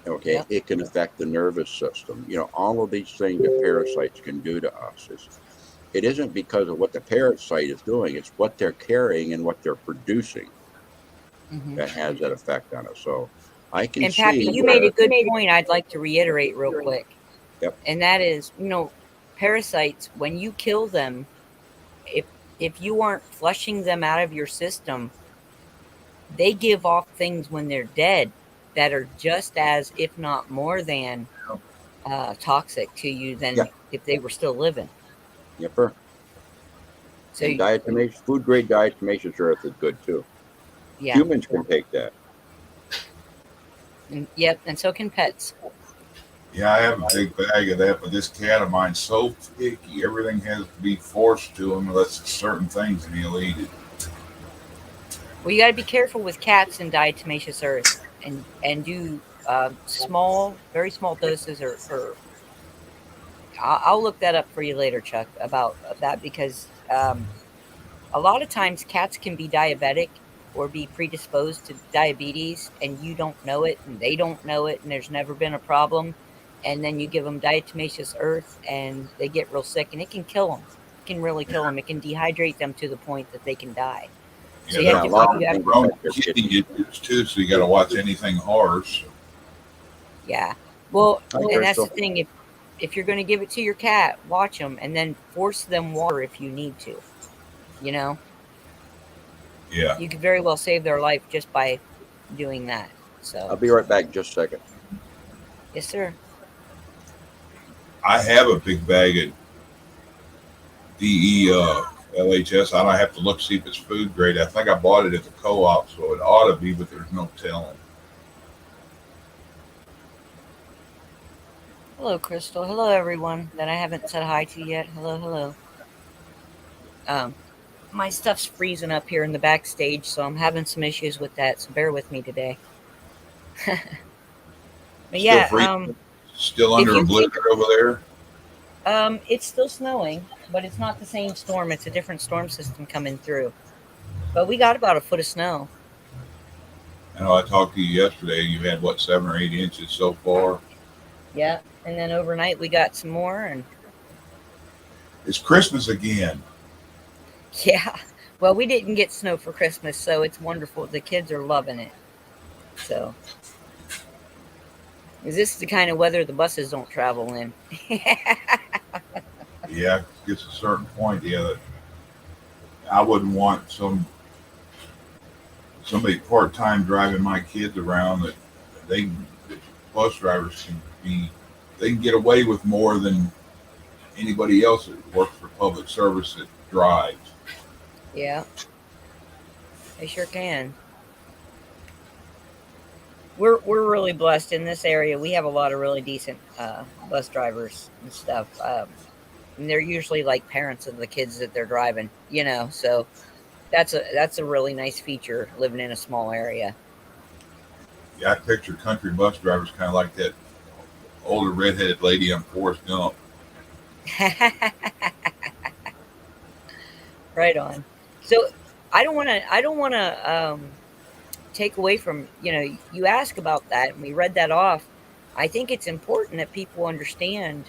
S2: Okay,
S1: Yep.
S2: it can affect the nervous system. All of these things that parasites can do to us. It isn't because of what the parasite is doing; it's what they're carrying and what they're producing
S1: Hmm.
S2: that has that effect on us. So I can
S1: And Pappy,
S2: see
S1: you made a
S2: where.
S1: good point. I'd like to reiterate real quick,
S2: Yep.
S1: and that is, parasites. When you kill them, if you aren't flushing them out of your system, they give off things when they're dead that are just as, if not more than, toxic to you
S2: Yeah.
S1: than if they were still living.
S2: Yep.
S1: So
S2: And diatomaceous, food grade diatomaceous earth is good too.
S1: yeah,
S2: Humans can take that.
S1: and, yep, and so can pets.
S4: Yeah, I have a big bag of that, but this cat of mine's so picky. Everything has to be forced to him unless it's certain things, and he'll eat it.
S1: Well, you got to be careful with cats and diatomaceous earth, and do small, very small doses, or I'll look that up for you later, Chuck, about that, because a lot of times cats can be diabetic or be predisposed to diabetes, and you don't know it, and they don't know it, and there's never been a problem. And then you give them diatomaceous earth, and they get real sick, and it can kill them. It can really kill them. It can dehydrate them to the point that they can die. So
S4: Yeah,
S1: you have
S2: Yeah,
S1: to,
S2: a lot of
S1: you have,
S2: things
S4: wrong
S2: affect their
S4: kidney
S2: kidneys.
S4: issues too, so you got to watch anything harsh.
S1: yeah. Well,
S2: Hi,
S1: and that's the
S2: Crystal.
S1: thing. If you're going to give it to your cat, watch them, and then force them water if you need to.
S4: Yeah,
S1: You could very well save their life just by doing that.
S2: I'll
S1: So
S2: be right back in just a second.
S1: yes, sir.
S4: I have a big bag of DE LHS. I don't have to look see if it's food grade. I think I bought it at the co-op, so it ought to be, but there's no telling.
S1: Hello, Crystal. Hello, everyone that I haven't said hi to yet. Hello, hello. My stuff's freezing up here in the backstage, so I'm having some issues with that. So bear with me today. But
S4: Still
S1: yeah,
S4: freezing? Still
S1: if
S4: under
S1: you
S4: a blizzard over there?
S1: it's still snowing, but it's not the same storm. It's a different storm system coming through. But we got about a foot of snow.
S4: I know I talked to you yesterday. You had what, 7 or 8 inches so far?
S1: Yeah, and then overnight we got some more, and
S4: It's Christmas again.
S1: yeah. Well, we didn't get snow for Christmas, so it's wonderful. The kids are loving it. So, 'cause this is the kind of weather the buses don't travel in.
S4: Yeah, it gets a certain point. Yeah, that I wouldn't want somebody part time driving my kids around that bus drivers can they can get away with more than anybody else that works for public service that drives.
S1: Yeah, they sure can. We're really blessed in this area. We have a lot of really decent bus drivers and stuff. And they're usually like parents of the kids that they're driving, you know. So that's a really nice feature living in a small area.
S4: Yeah, I picture country bus drivers kind of like that older redheaded lady on Forrest Gump.
S1: Right on. So I don't want to take away from, you know, you ask about that and we read that off. I think it's important that people understand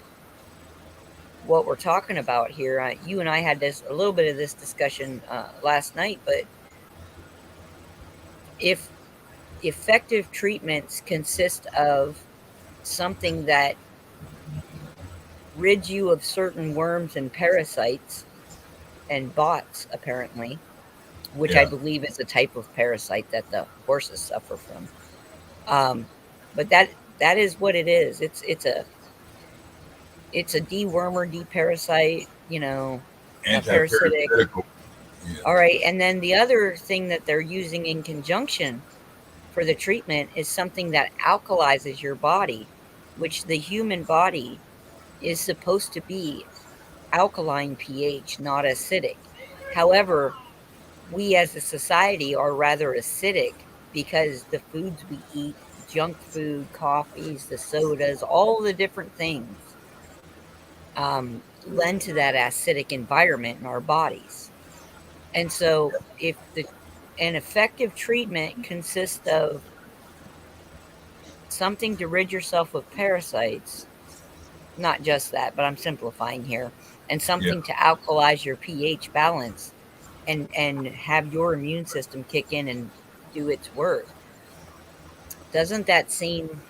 S1: what we're talking about here. You and I had a little bit of this discussion last night, but if effective treatments consist of something that rids you of certain worms and parasites and bots, apparently, which I believe is a type of parasite that the horses suffer from. But that is what it is. It's a dewormer, deparasite, you know, a parasitic.
S4: Yeah.
S1: All right. And then the other thing that they're using in conjunction for the treatment is something that alkalizes your body, which the human body is supposed to be alkaline pH, not acidic. However, we as a society are rather acidic because the foods we eat, junk food, coffees, the sodas, all the different things lend to that acidic environment in our bodies. And so if an effective treatment consists of something to rid yourself of parasites, not just that, but I'm simplifying here, and something to alkalize your pH balance and have your immune system kick in and do its work. Doesn't that seem,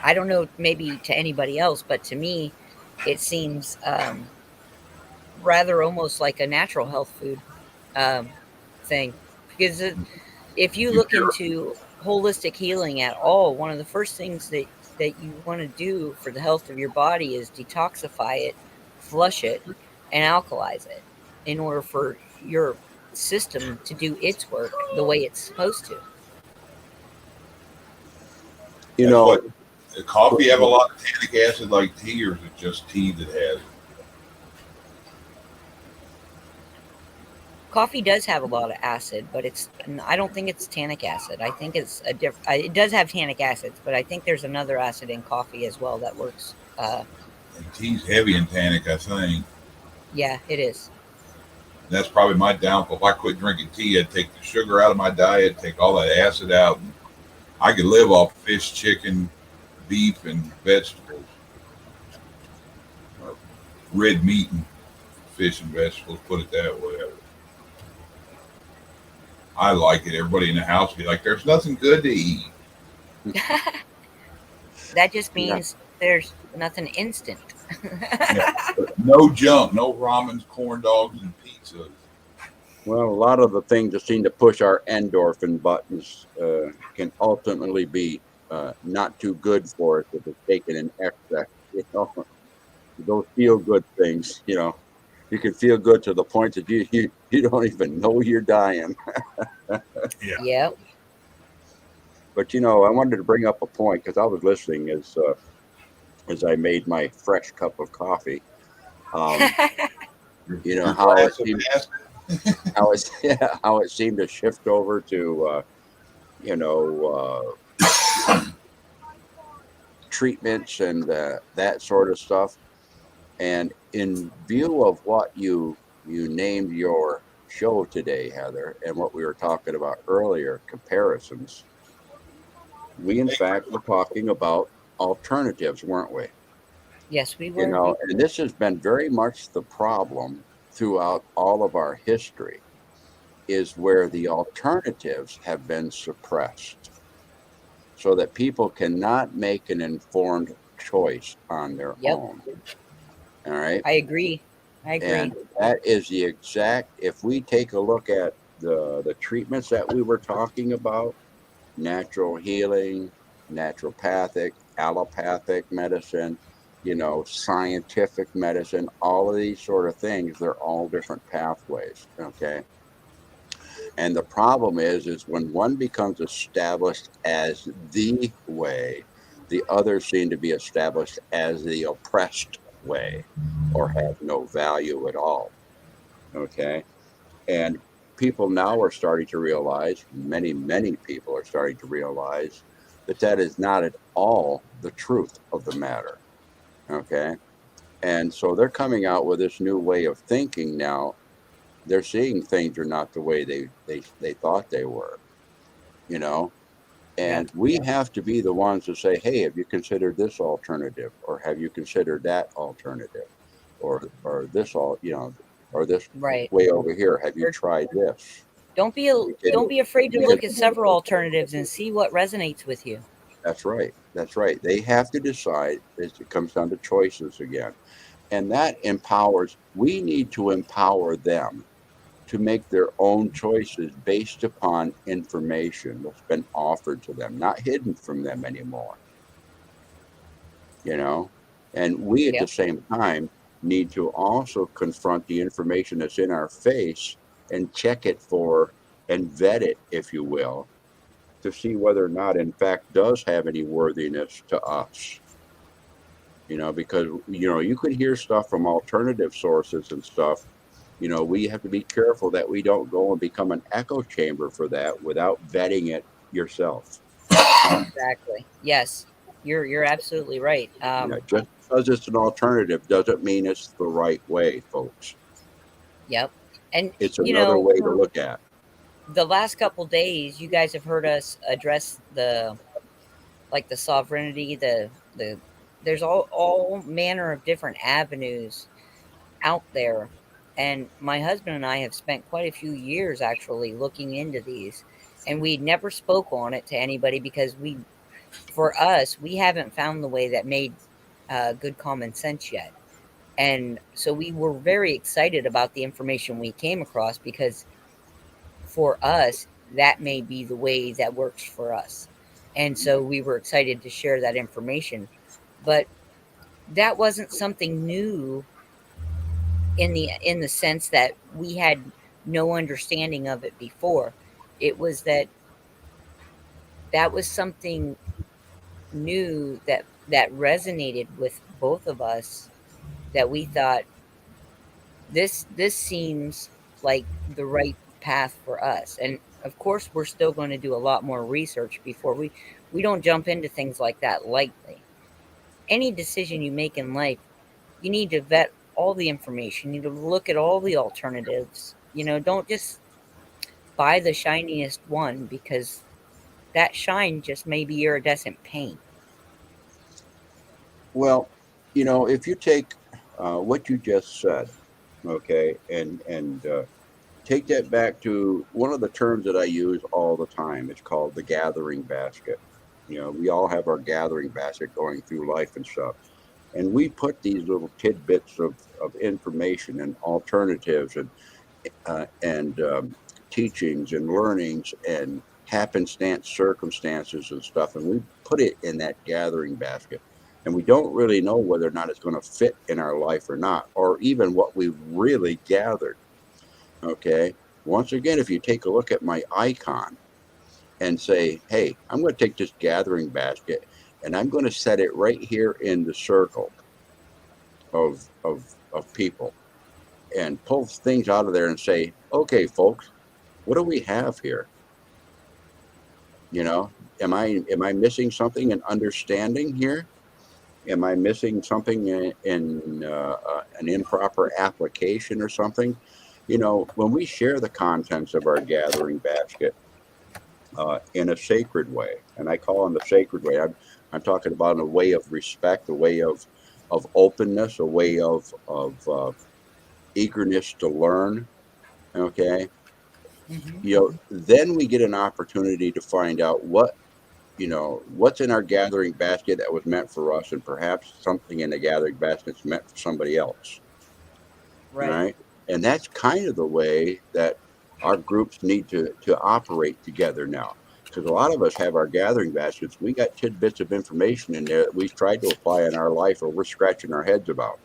S1: I don't know, maybe to anybody else, but to me, it seems rather almost like a natural health food thing. Because if you look into holistic healing at all, one of the first things that you want to do for the health of your body is detoxify it, flush it, and alkalize it in order for your system to do its work the way it's supposed to.
S2: You know,
S4: the coffee have a lot of tannic acid like tea, or is it just tea that has it?
S1: Coffee does have a lot of acid, but I don't think it's tannic acid. I think it's a different, it does have tannic acids, but I think there's another acid in coffee as well that works.
S4: And tea's heavy in tannic, I think.
S1: Yeah, it is.
S4: That's probably my downfall. If I quit drinking tea, I'd take the sugar out of my diet, take all that acid out. And I could live off fish, chicken, beef, and vegetables. Or red meat and fish and vegetables, put it that way. I like it. Everybody in the house be like, there's nothing good to eat.
S1: That just means there's nothing instant.
S4: No junk, no ramens, corn dogs, and pizzas.
S2: well, a lot of the things that seem to push our endorphin buttons can ultimately be not too good for us if it's taken in excess. You know, those feel good things, you know. You can feel good to the point that you don't even know you're dying.
S1: Yeah.
S2: But you know, I wanted to bring up a point because I was listening as I made my fresh cup of coffee. You know how it seemed, how it seemed to shift over to treatments and that sort of stuff. And in view of what you named your show today, Heather, and what we were talking about earlier, comparisons, we in fact were talking about alternatives, weren't we?
S1: Yes, we were.
S2: You know, and this has been very much the problem throughout all of our history, is where the alternatives have been suppressed so that people cannot make an informed choice on their own. All right.
S1: I agree.
S2: And that is the exact, if we take a look at the treatments that we were talking about, natural healing, naturopathic, allopathic medicine, scientific medicine, all of these sort of things, they're all different pathways. Okay. And the problem is when one becomes established as the way, the others seem to be established as the oppressed way or have no value at all. Okay. And people now are starting to realize, many people are starting to realize that that is not at all the truth of the matter. Okay. And so they're coming out with this new way of thinking now. They're seeing things are not the way they thought they were, you know.
S1: Yeah.
S2: And we have to be the ones to say, hey, have you considered this alternative, or have you considered that alternative, or this all, or this
S1: Right.
S2: way over here? Have you
S1: Or
S2: tried this?
S1: don't be don't be afraid to look at several alternatives and see what resonates with you.
S2: That's right. That's right. They have to decide. It comes down to choices again, and that empowers. We need to empower them to make their own choices based upon information that's been offered to them, not hidden from them anymore. And we at the
S1: Yep.
S2: same time need to also confront the information that's in our face and check it for and vet it, if you will, to see whether or not in fact does have any worthiness to us. Because you could hear stuff from alternative sources and stuff. We have to be careful that we don't go and become an echo chamber for that without vetting it yourself.
S1: Exactly. Yes. You're absolutely right.
S2: Just because it's an alternative doesn't mean it's the right way, folks.
S1: Yep. And
S2: It's another way to look at.
S1: the last couple days, you guys have heard us address the sovereignty, the there's all manner of different avenues out there. And my husband and I have spent quite a few years actually looking into these, and we never spoke on it to anybody because for us, we haven't found the way that made good common sense yet. And so we were very excited about the information we came across because for us, that may be the way that works for us. And so we were excited to share that information. But that wasn't something new in the sense that we had no understanding of it before. It was that was something new that resonated with both of us, that we thought this seems like the right path for us. And of course we're still going to do a lot more research before we don't jump into things like that lightly. Any decision you make in life, you need to vet all the information. You need to look at all the alternatives. Don't just buy the shiniest one, because that shine just may be iridescent paint.
S2: Well, if you take what you just said, okay, and take that back to one of the terms that I use all the time. It's called the gathering basket. We all have our gathering basket going through life and stuff. And we put these little tidbits of information and alternatives and teachings and learnings and happenstance circumstances and stuff. And we put it in that gathering basket. And we don't really know whether or not it's going to fit in our life or not, or even what we've really gathered. Okay. Once again, if you take a look at my icon and say, hey, I'm going to take this gathering basket and I'm going to set it right here in the circle of people and pull things out of there and say, okay, folks, what do we have here? Am I missing something in understanding here? Am I missing something in an improper application or something? When we share the contents of our gathering basket in a sacred way, and I call them the sacred way, I'm talking about a way of respect, a way of openness, a way of eagerness to learn. Okay. Then we get an opportunity to find out what's in our gathering basket that was meant for us, and perhaps something in the gathering basket is meant for somebody else. Right. And that's kind of the way that our groups need to operate together now. because a lot of us have our gathering baskets. We got tidbits of information in there that we've tried to apply in our life or we're scratching our heads about.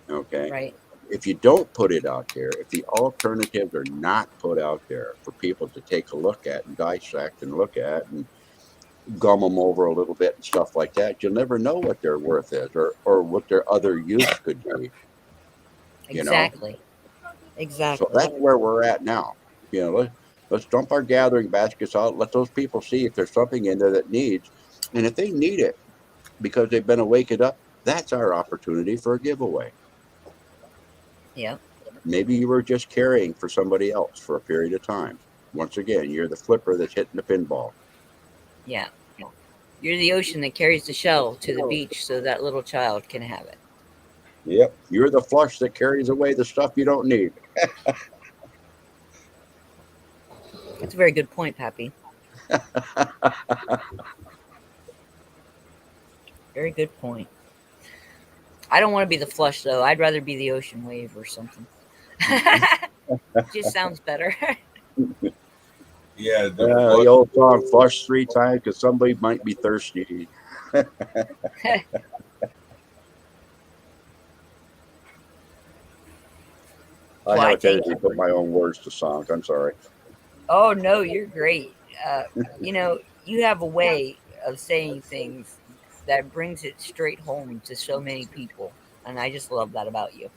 S2: Okay.
S1: Right.
S2: If you don't put it out there, if the alternatives are not put out there for people to take a look at and dissect and look at and gum them over a little bit and stuff like that, you'll never know what their worth is or what their other use could be. You know?
S1: Exactly.
S2: So
S1: Exactly.
S2: that's where we're at now. You know, let's dump our gathering baskets out. Let those people see if there's something in there that needs, and if they need it because they've been awakened up, that's our opportunity for a giveaway.
S1: Yep.
S2: Maybe you were just carrying for somebody else for a period of time. Once again, you're the flipper that's hitting the pinball.
S1: Yeah. You're the ocean that carries the shell to the beach so that little child can have it.
S2: Yep. You're the flush that carries away the stuff you don't need.
S1: That's a very good point, Pappy. Very good point. I don't want to be the flush, though. I'd rather be the ocean wave or something. Just sounds better.
S4: Yeah,
S2: The old song, flush 3 times because somebody might be thirsty. I have a tendency to put my own words to songs. I'm sorry.
S1: Oh, no, you're great. You know, you have a way of saying things that brings it straight home to so many people. And I just love that about you.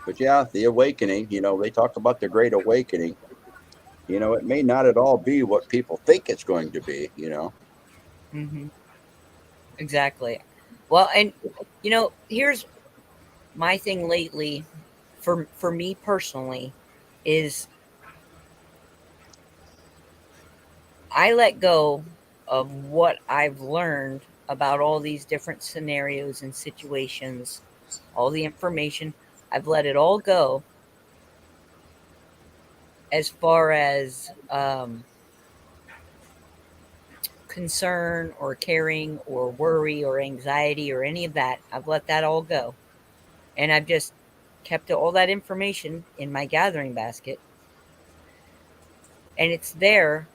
S2: But yeah, the awakening, you know, they talk about the great awakening. You know, it may not at all be what people think it's going to be, you know.
S1: Mm-hmm. Exactly. Well, and, you know, here's my thing lately for me personally is I let go of what I've learned about all these different scenarios and situations, all the information. I've let it all go as far as concern or caring or worry or anxiety or any of that. I've let that all go. And I've just kept all that information in my gathering basket. And it's there,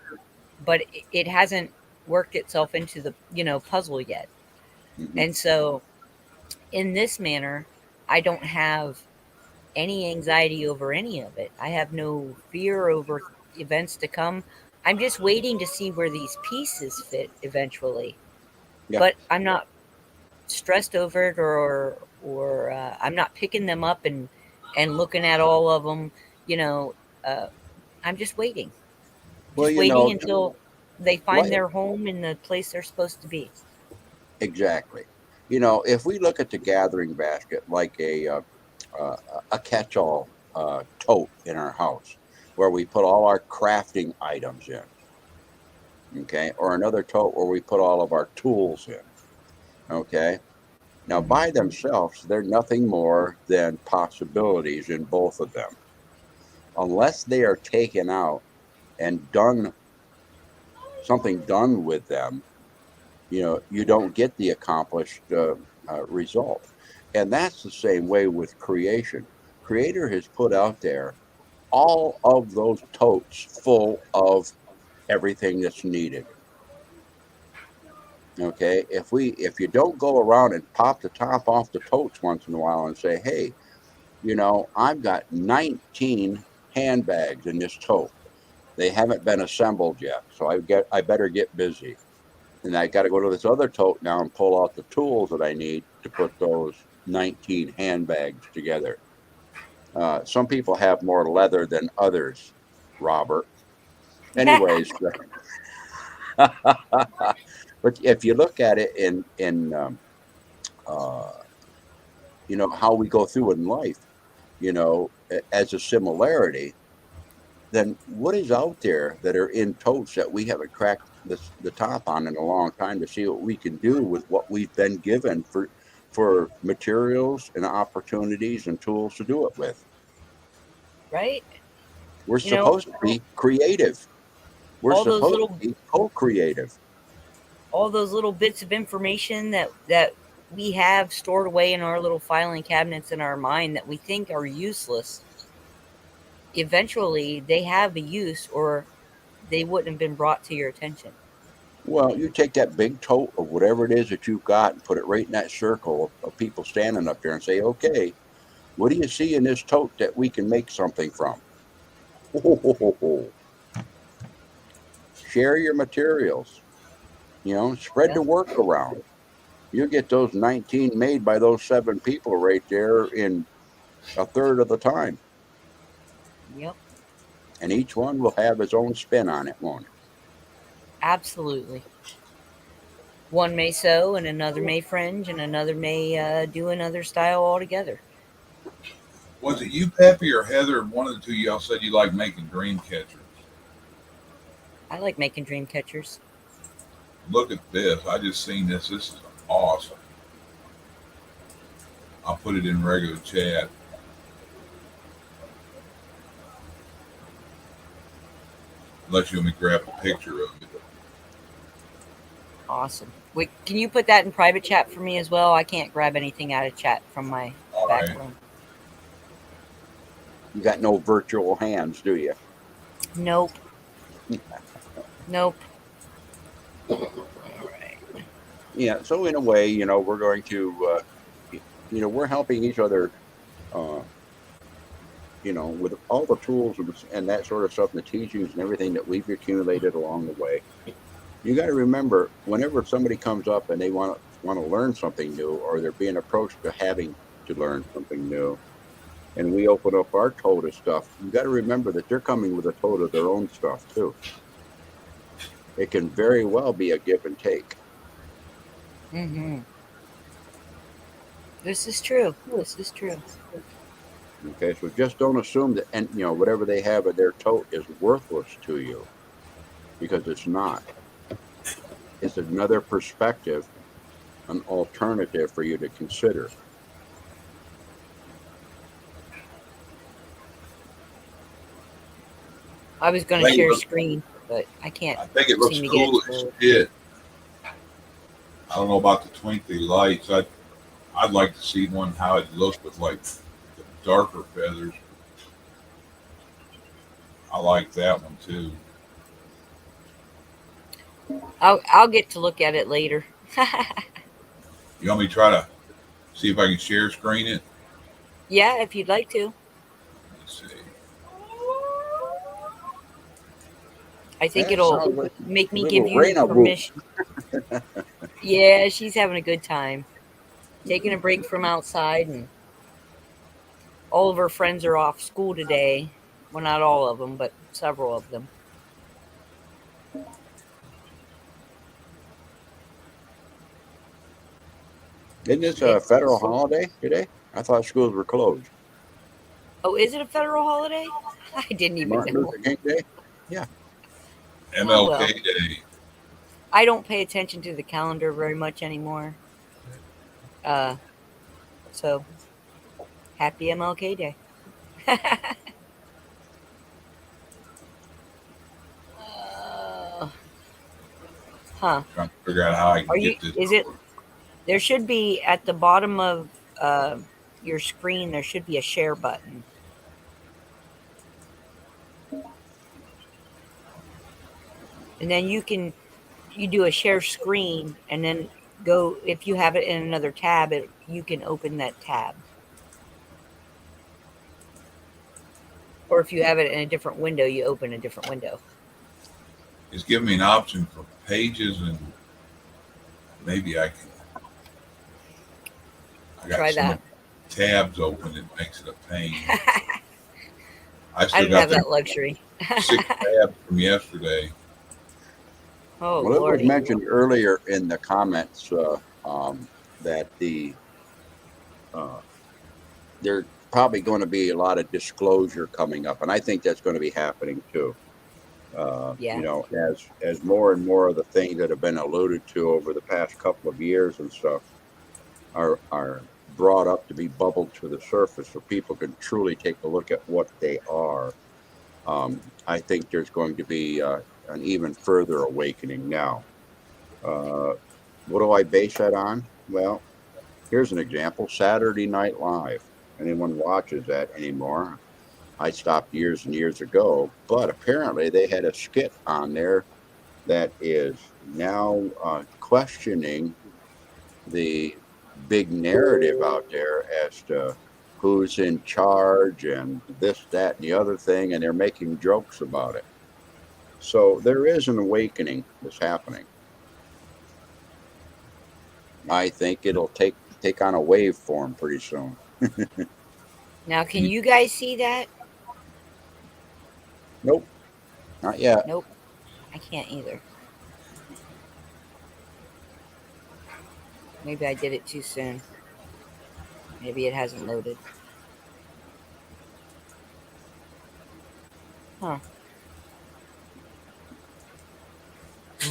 S1: but it hasn't worked itself into the, you know, puzzle yet.
S2: Mhm.
S1: And so in this manner, I don't have any anxiety over any of it. I have no fear over events to come. I'm just waiting to see where these pieces fit eventually.
S2: Yeah.
S1: But I'm not stressed over it or I'm not picking them up and looking at all of them, you know, I'm just waiting.
S2: Well,
S1: Just
S2: you
S1: waiting
S2: know,
S1: until they find
S2: what
S1: their home in the place they're supposed to be.
S2: exactly. You know, if we look at the gathering basket like a catch-all tote in our house where we put all our crafting items in, okay, or another tote where we put all of our tools in, okay. Now, by themselves, they're nothing more than possibilities in both of them. Unless they are taken out and done something done with them, you know, you don't get the accomplished result. And that's the same way with creation. Creator has put out there all of those totes full of everything that's needed. Okay, if you don't go around and pop the top off the totes once in a while and say, hey, you know, I've got 19 handbags in this tote. They haven't been assembled yet, so I better get busy. And I got to go to this other tote now and pull out the tools that I need to put those 19 handbags together. Some people have more leather than others, Robert. Anyways, but if you look at it in uh, you know how we go through in life, you know, as a similarity, then what is out there that are in totes that we haven't cracked the top on in a long time to see what we can do with what we've been given for materials and opportunities and tools to do it with.
S1: Right?
S2: We're
S1: You know,
S2: supposed to be creative. We're
S1: all those
S2: supposed to
S1: little
S2: be co-creative.
S1: all those little bits of information that we have stored away in our little filing cabinets in our mind that we think are useless eventually they have a use, or they wouldn't have been brought to your attention.
S2: Well, you take that big tote of whatever it is that you've got and put it right in that circle of people standing up there and say, okay, what do you see in this tote that we can make something from? Share your materials, spread the
S1: Yep.
S2: work around. You get those 19 made by those 7 people right there in a third of the time.
S1: Yep.
S2: And each one will have its own spin on it, won't it?
S1: Absolutely. One may sew, and another may fringe, and another may do another style altogether.
S4: Was it you, Peppy, or Heather? One of the two y'all said you like making dream catchers.
S1: I like making dream catchers.
S4: Look at this. I just seen this. This is awesome. I'll put it in regular chat. Unless you want me to grab a picture of it.
S1: Awesome. Wait, can you put that in private chat for me as well? I can't grab anything out of chat from my
S4: All
S1: back
S4: right.
S1: room.
S2: You got no virtual hands, do you?
S1: Nope. Nope. All right.
S2: Yeah. So in a way, we're going to, we're helping each other, with all the tools and that sort of stuff, and the teachings and everything that we've accumulated along the way. You got to remember, whenever somebody comes up and they want to learn something new, or they're being approached to having to learn something new, and we open up our tote of stuff, you got to remember that they're coming with a tote of their own stuff too. It can very well be a give and take.
S1: Mm-hmm. This is true. This is true.
S2: Okay, so just don't assume that, and whatever they have in their tote is worthless to you, because it's not. It's another perspective, an alternative for you to consider.
S1: I was going to
S4: Thank
S1: share
S4: you.
S1: screen, but I can't.
S4: I think it looks
S1: seem to get
S4: cool
S1: it
S4: as
S1: to-
S4: shit. I don't know about the twinkly lights. I'd like to see one how it looks with like the darker feathers. I like that one too.
S1: I'll get to look at it later.
S4: You want me to try to see if I can share screen it?
S1: Yeah, if you'd like to.
S4: Let's see.
S1: I think
S2: That
S1: it'll
S2: sounds like
S1: make me
S2: little
S1: give you
S2: Raina Woo.
S1: permission. Yeah, she's having a good time. Taking a break from outside, and all of her friends are off school today. Well, not all of them, but several of them.
S2: Isn't this a federal holiday today? I thought schools were closed.
S1: Oh, is it a federal holiday? I didn't even
S2: Martin
S1: know.
S2: Luther King Day?
S4: MLK
S1: well.
S4: Day.
S1: I don't pay attention to the calendar very much anymore. So happy MLK Day. Huh.
S4: Trying to figure out how I
S1: Are
S4: can
S1: you?
S4: get this.
S1: Is it? There should be at the bottom of your screen. There should be a share button. And then you do a share screen, and then go, if you have it in another tab, you can open that tab. Or if you have it in a different window, you open a different window.
S4: It's giving me an option for pages, and maybe I can. I got
S1: Try
S4: so
S1: that.
S4: many tabs open, it makes it a pain. I
S1: I
S4: still
S1: don't
S4: got
S1: have
S4: the
S1: that luxury.
S4: 6 tabs from yesterday.
S1: Oh,
S2: Well, it was
S1: Lordy.
S2: mentioned earlier in the comments that there's probably going to be a lot of disclosure coming up, and I think that's going to be happening too.
S1: Yeah.
S2: As more and more of the things that have been alluded to over the past couple of years and stuff are brought up to be bubbled to the surface, so people can truly take a look at what they are. I think there's going to be an even further awakening now. What do I base that on? Well, here's an example: Saturday Night Live. Anyone watches that anymore? I stopped years and years ago, but apparently they had a skit on there that is now questioning the big narrative out there as to who's in charge and this, that, and the other thing, and they're making jokes about it. So there is an awakening that's happening. I think it'll take on a wave form pretty soon.
S1: Now, can you guys see that?
S2: Nope, not yet.
S1: Nope, I can't either. Maybe I did it too soon. Maybe it hasn't loaded. Huh.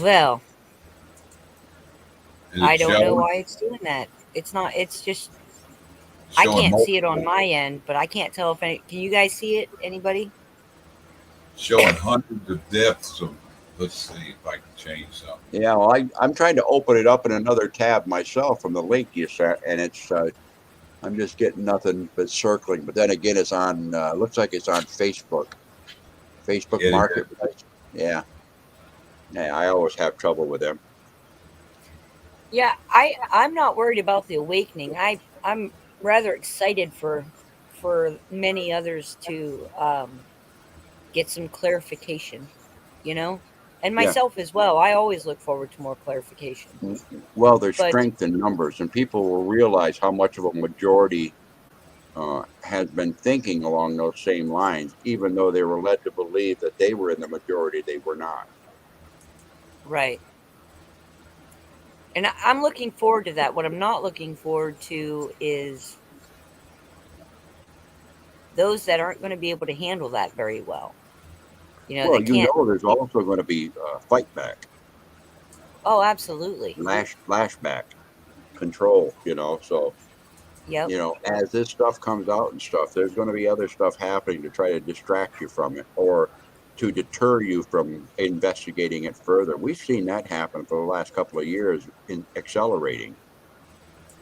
S1: Well,
S4: Is
S1: I
S4: it
S1: don't know
S4: showing?
S1: why it's doing that. It's not, it's just, I
S4: Showing
S1: can't
S4: mul-
S1: see it on my end, but I can't tell if any, can you guys see it? Anybody?
S4: showing hundreds of deaths of. Let's see if I can change something.
S2: Yeah, well, I'm trying to open it up in another tab myself from the link you sent, and it's I'm just getting nothing but circling. But then again, it's on looks like it's on Facebook
S4: It is.
S2: Marketplace. Yeah, yeah, I always have trouble with them.
S1: Yeah, I'm not worried about the awakening. I'm rather excited for many others to get some clarification, you know, and
S2: Yeah.
S1: myself as well. I always look forward to more clarification.
S2: Well, there's
S1: But
S2: strength in numbers, and people will realize how much of a majority has been thinking along those same lines, even though they were led to believe that they were in the majority. They were not.
S1: right, and I'm looking forward to that. What I'm not looking forward to is those that aren't going to be able to handle that very well. You know,
S2: Well,
S1: they can't.
S2: there's also going to be fight back,
S1: Oh, absolutely.
S2: flashback, control. So
S1: Yep.
S2: as this stuff comes out and stuff, there's going to be other stuff happening to try to distract you from it or to deter you from investigating it further. We've seen that happen for the last couple of years in accelerating.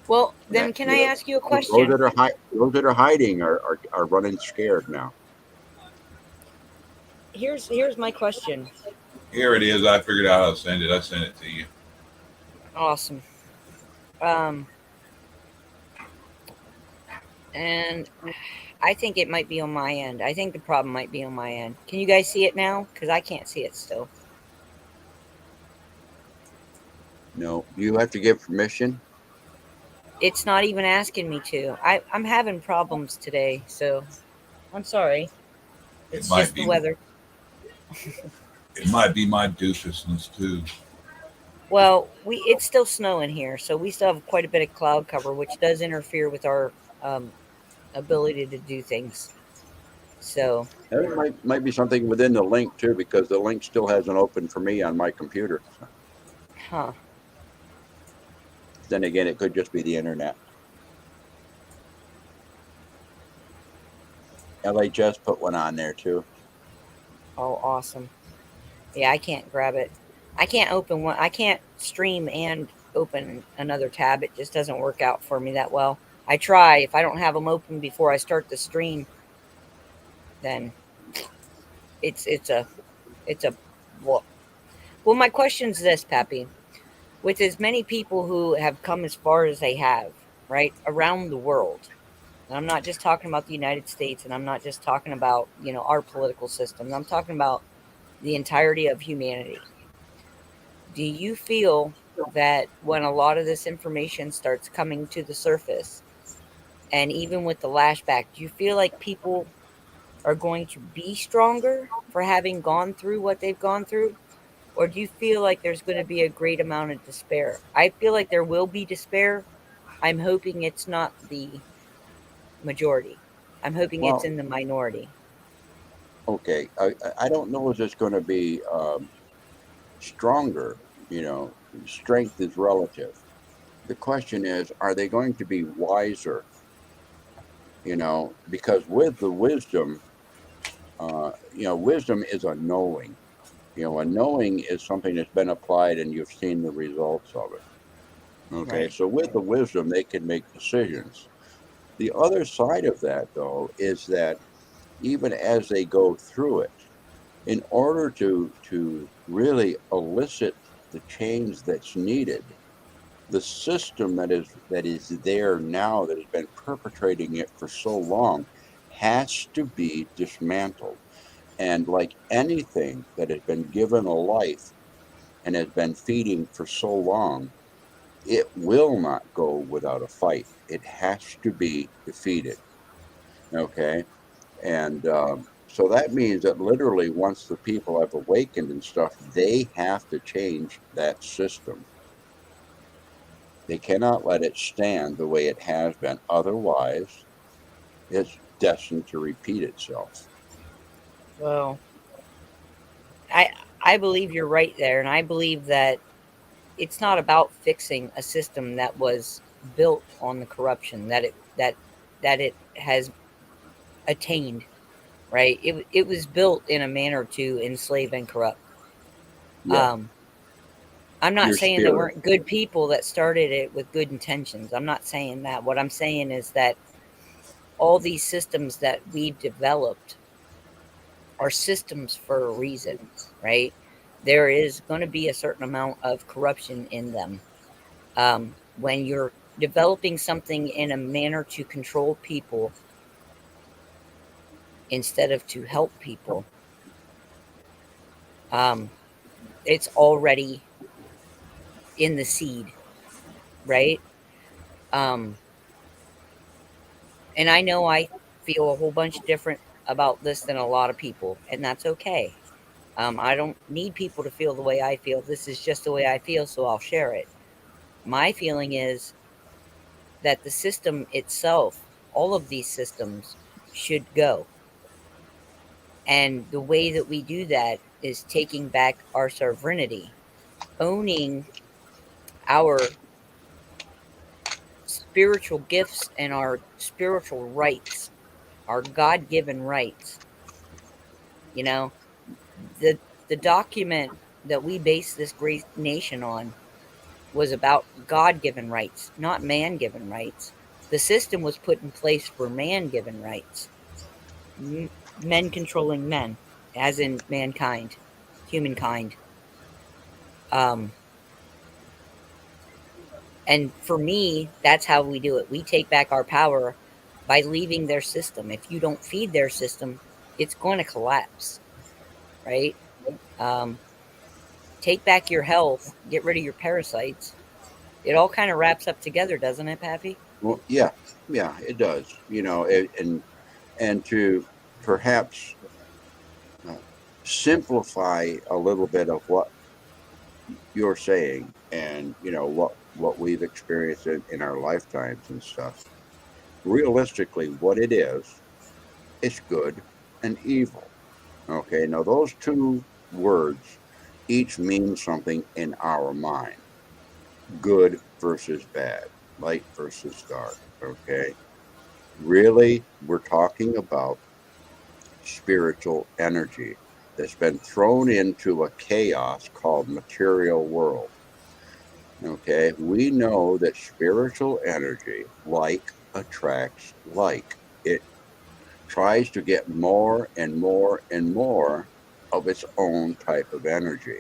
S1: Well, then
S2: That
S1: can I ask you a
S2: those
S1: question?
S2: that are hiding are running scared now.
S1: Here's my question.
S4: Here it is. I figured out how to send it. I sent it to you.
S1: Awesome. And I think it might be on my end. I think the problem might be on my end. Can you guys see it now? Because I can't see it still.
S2: No, you have to give permission.
S1: It's not even asking me to. I'm having problems today, so I'm sorry. It's
S4: might
S1: just the
S4: be-
S1: weather.
S4: It might be my doofusness too.
S1: Well, it's still snowing here, so we still have quite a bit of cloud cover, which does interfere with our ability to do things. So
S2: There might be something within the link too, because the link still hasn't opened for me on my computer.
S1: huh.
S2: Then again, it could just be the internet. LHS put one on there too.
S1: Oh, awesome. Yeah, I can't grab it. I can't open one. I can't stream and open another tab. It just doesn't work out for me that well. I try. If I don't have them open before I start the stream, then it's a well. Well, my question's this, Pappy. With as many people who have come as far as they have, right, around the world, and I'm not just talking about the United States, and I'm not just talking about, our political system. I'm talking about the entirety of humanity. Do you feel that when a lot of this information starts coming to the surface, and even with the lashback, do you feel like people are going to be stronger for having gone through what they've gone through? Or do you feel like there's going to be a great amount of despair? I feel like there will be despair. I'm hoping it's not the majority. I'm hoping it's
S2: Well,
S1: in the minority.
S2: okay, I don't know if it's going to be stronger. Strength is relative. The question is, are they going to be wiser? Because with the wisdom, wisdom is a knowing. A knowing is something that's been applied and you've seen the results of it. Okay,
S1: Right.
S2: so with the wisdom, they can make decisions. The other side of that, though, is that even as they go through it, in order to really elicit the change that's needed, the system that is there now, that has been perpetrating it for so long, has to be dismantled. And like anything that has been given a life and has been feeding for so long, it will not go without a fight. It has to be defeated. Okay. And so that means that literally, once the people have awakened and stuff, they have to change that system. They cannot let it stand the way it has been. Otherwise, it's destined to repeat itself.
S1: Well, I I believe you're right there, and I believe that it's not about fixing a system that was built on the corruption that it has attained. Right? It was built in a manner to enslave and corrupt.
S2: Yeah.
S1: Um, I'm not
S2: Your
S1: saying there
S2: spirit.
S1: weren't good people that started it with good intentions. I'm not saying that. What I'm saying is that all these systems that we've developed are systems for a reason, right? There is going to be a certain amount of corruption in them. When you're developing something in a manner to control people instead of to help people, um, it's already in the seed, right? Um, and I know I feel a whole bunch different about this than a lot of people, and that's okay. I don't need people to feel the way I feel. This is just the way I feel, so I'll share it. My feeling is that the system itself, all of these systems, should go. And the way that we do that is taking back our sovereignty, owning our spiritual gifts and our spiritual rights, our God given rights. You know, the the document that we base this great nation on was about God given rights, not man given rights. The system was put in place for man given rights. Men controlling men, as in mankind, humankind. Um, and for me, that's how we do it. We take back our power by leaving their system. If you don't feed their system, it's going to collapse, right? Um, take back your health, get rid of your parasites. It all kind of wraps up together, doesn't it, Pappy?
S2: Well, yeah, yeah, it does. And to perhaps uh, simplify a little bit of what you're saying, and what we've experienced in our lifetimes and stuff. Realistically, what it is, it's good and evil. Okay, now those two words each mean something in our mind. Good versus bad, light versus dark. Okay, really, we're talking about spiritual energy that's been thrown into a chaos called material world. Okay, we know that spiritual energy, like, attracts like. It tries to get more and more and more of its own type of energy.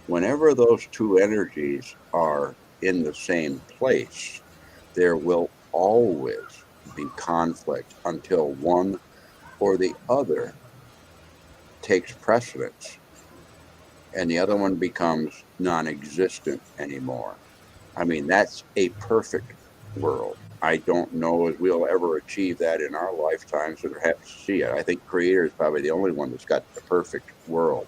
S2: Whenever those two energies are in the same place, there will always be conflict until one or the other takes precedence and the other one becomes non existent anymore. I mean, that's a perfect world. I don't know if we'll ever achieve that in our lifetimes or perhaps see it. I think Creator is probably the only one that's got the perfect world.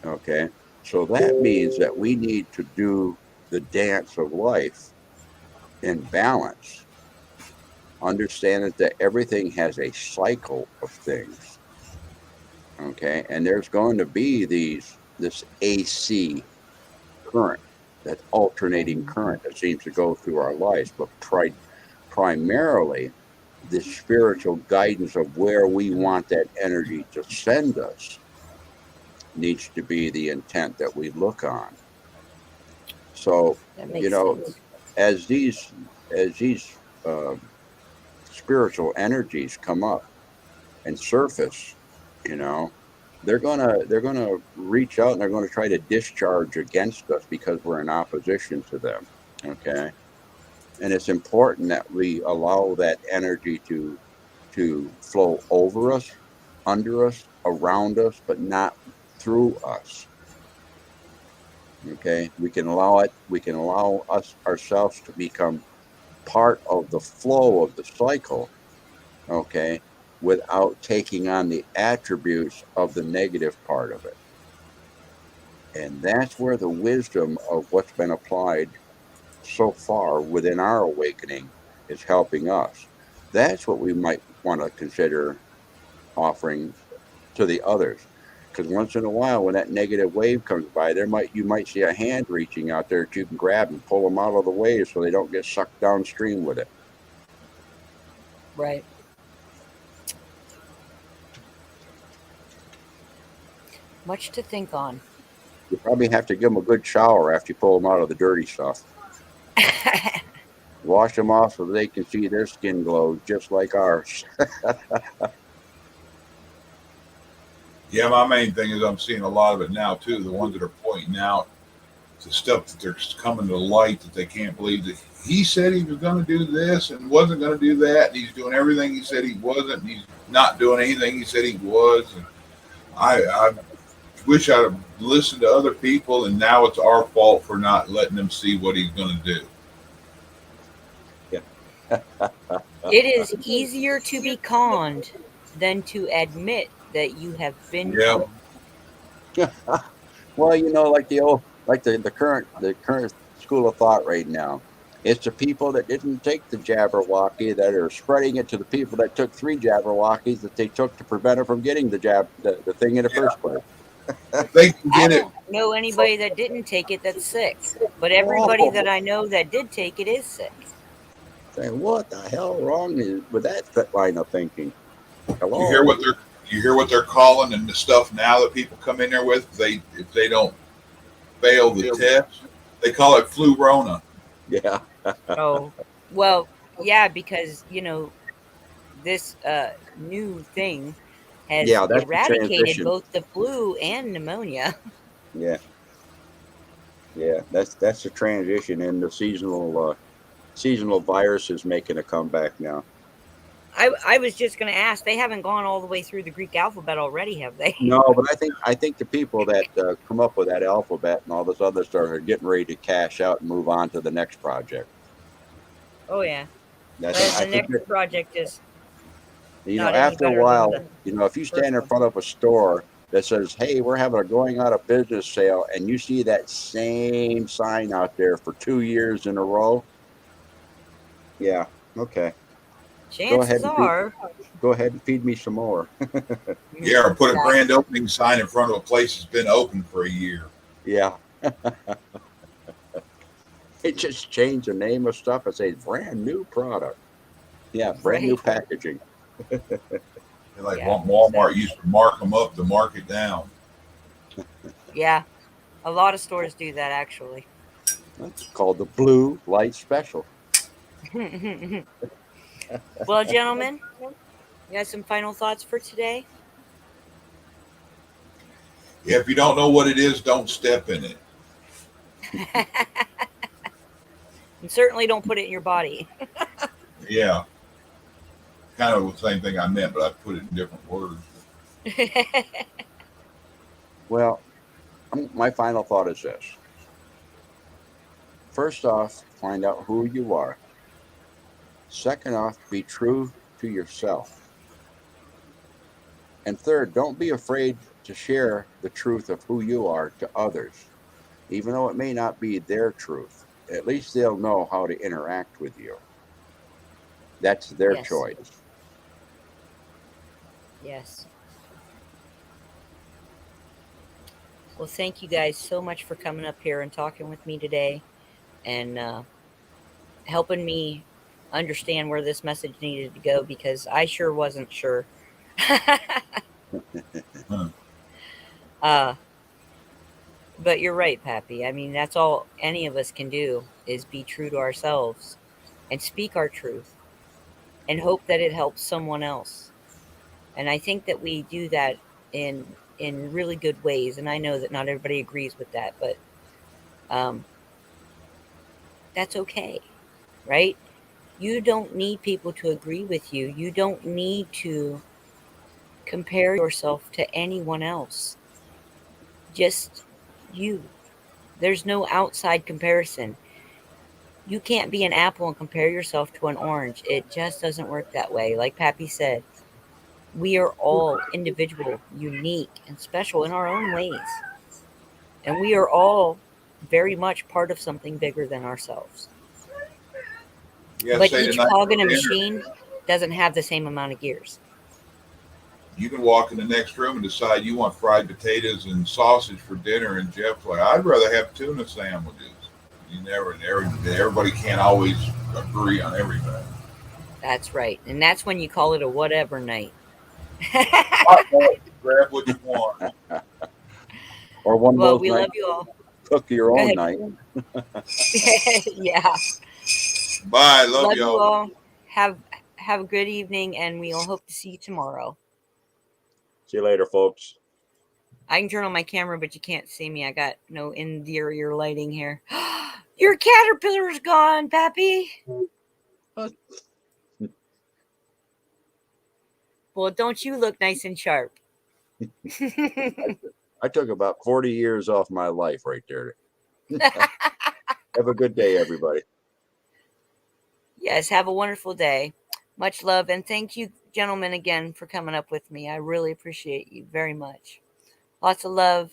S2: Okay. So that means that we need to do the dance of life in balance, understand that everything has a cycle of things. Okay. And there's going to be this AC current, that alternating current that seems to go through our lives, but primarily the spiritual guidance of where we want that energy to send us needs to be the intent that we look on. So,
S1: That
S2: you
S1: makes
S2: know,
S1: sense.
S2: as these uh, spiritual energies come up, and surface, you know, they're gonna reach out and they're gonna try to discharge against us because we're in opposition to them. Okay. And it's important that we allow that energy to flow over us, under us, around us, but not through us. Okay. We can allow us ourselves to become part of the flow of the cycle, okay, without taking on the attributes of the negative part of it. And that's where the wisdom of what's been applied so far within our awakening is helping us. That's what we might want to consider offering to the others. Because once in a while, when that negative wave comes by, you might see a hand reaching out there that you can grab and pull them out of the wave so they don't get sucked downstream with it.
S1: Right. Much to think on.
S2: You probably have to give them a good shower after you pull them out of the dirty stuff. Wash them off so they can see their skin glow just like ours.
S4: Yeah, my main thing is I'm seeing a lot of it now too. The ones that are pointing out the stuff that they're coming to light that they can't believe that he said he was going to do this and wasn't going to do that, and he's doing everything he said he wasn't. And he's not doing anything he said he was. And I wish I'd have listened to other people, and now it's our fault for not letting them see what he's going to do.
S1: It is easier to be conned than to admit that you have been
S4: Yeah.
S1: conned.
S2: Well, you know, like the current school of thought right now, it's the people that didn't take the Jabberwocky that are spreading it to the people that took 3 Jabberwockies that they took to prevent it from getting the thing in the first place.
S4: If they can
S1: I
S4: get it,
S1: don't know anybody that didn't take it that's sick, but everybody that I know that did take it is sick.
S2: Saying, what the hell wrong is with that line of thinking? Hello?
S4: you hear what they're calling and the stuff now that people come in there with. If they don't fail the test, they call it flu rona.
S2: Yeah.
S1: Oh, well, yeah, because this new thing has
S2: Yeah, that's the
S1: eradicated
S2: transition.
S1: both the flu and pneumonia.
S2: Yeah. That's the transition in the seasonal virus is making a comeback now.
S1: I was just going to ask, they haven't gone all the way through the Greek alphabet already, have they?
S2: No, but I think the people that come up with that alphabet and all this other stuff are getting ready to cash out and move on to the next project.
S1: Oh yeah.
S2: That's,
S1: Well,
S2: I
S1: the
S2: think
S1: next project is
S2: that,
S1: not any
S2: after
S1: better
S2: a
S1: than
S2: while,
S1: the
S2: if you stand in
S1: first
S2: front of a store that says, "Hey, we're having a going out of business sale," and you see that same sign out there for 2 years in a row, yeah, okay,
S1: chances are.
S2: go ahead and feed me some more.
S4: Yeah, or put a grand opening sign in front of a place that's been open for a year.
S2: Yeah. It just changed the name of stuff and say brand new product. Yeah, brand new
S1: Right.
S2: packaging.
S4: Like
S1: Yeah.
S4: Walmart used to mark them up to mark it down.
S1: Yeah, a lot of stores do that actually.
S2: It's called the Blue Light Special.
S1: Well, gentlemen, you got some final thoughts for today?
S4: Yeah, if you don't know what it is, don't step in it.
S1: And certainly don't put it in your body.
S4: Yeah, kind of the same thing I meant, but I put it in different words.
S2: Well, my final thought is this. First off, find out who you are. Second off, be true to yourself. And third, don't be afraid to share the truth of who you are to others. Even though it may not be their truth, at least they'll know how to interact with you. That's their
S1: Yes.
S2: choice.
S1: Yes. Well, thank you guys so much for coming up here and talking with me today and helping me understand where this message needed to go, because I sure wasn't sure. But you're right, Pappy. I mean, that's all any of us can do is be true to ourselves and speak our truth and hope that it helps someone else. And I think that we do that in really good ways. And I know that not everybody agrees with that, but that's okay, right? You don't need people to agree with you. You don't need to compare yourself to anyone else. Just you. There's no outside comparison. You can't be an apple and compare yourself to an orange. It just doesn't work that way. Like Pappy said, we are all individual, unique, and special in our own ways. And we are all very much part of something bigger than ourselves.
S4: Yeah,
S1: But
S4: say
S1: each
S4: tonight
S1: cog in a
S4: for dinner,
S1: machine doesn't have the same amount of gears.
S4: you can walk in the next room and decide you want fried potatoes and sausage for dinner, and Jeff's like, I'd rather have tuna sandwiches. You never, everybody can't always agree on everything.
S1: That's right. And that's when you call it a whatever night.
S4: Hot dog, grab what you want.
S2: Or one
S1: Well,
S2: of
S1: we
S2: those
S1: love
S2: nights,
S1: you all.
S2: cook your
S1: Go
S2: own
S1: ahead.
S2: night.
S1: Yeah.
S4: Bye, love
S1: Love you
S4: y'all.
S1: all. Have a good evening, and we'll hope to see you tomorrow.
S2: See you later, folks.
S1: I can turn on my camera, but you can't see me. I got no interior lighting here. Your caterpillar's gone, Pappy. Well, don't you look nice and sharp?
S2: I took about 40 years off my life right there. Have a good day, everybody.
S1: Yes, have a wonderful day. Much love, and thank you, gentlemen, again for coming up with me. I really appreciate you very much. Lots of love.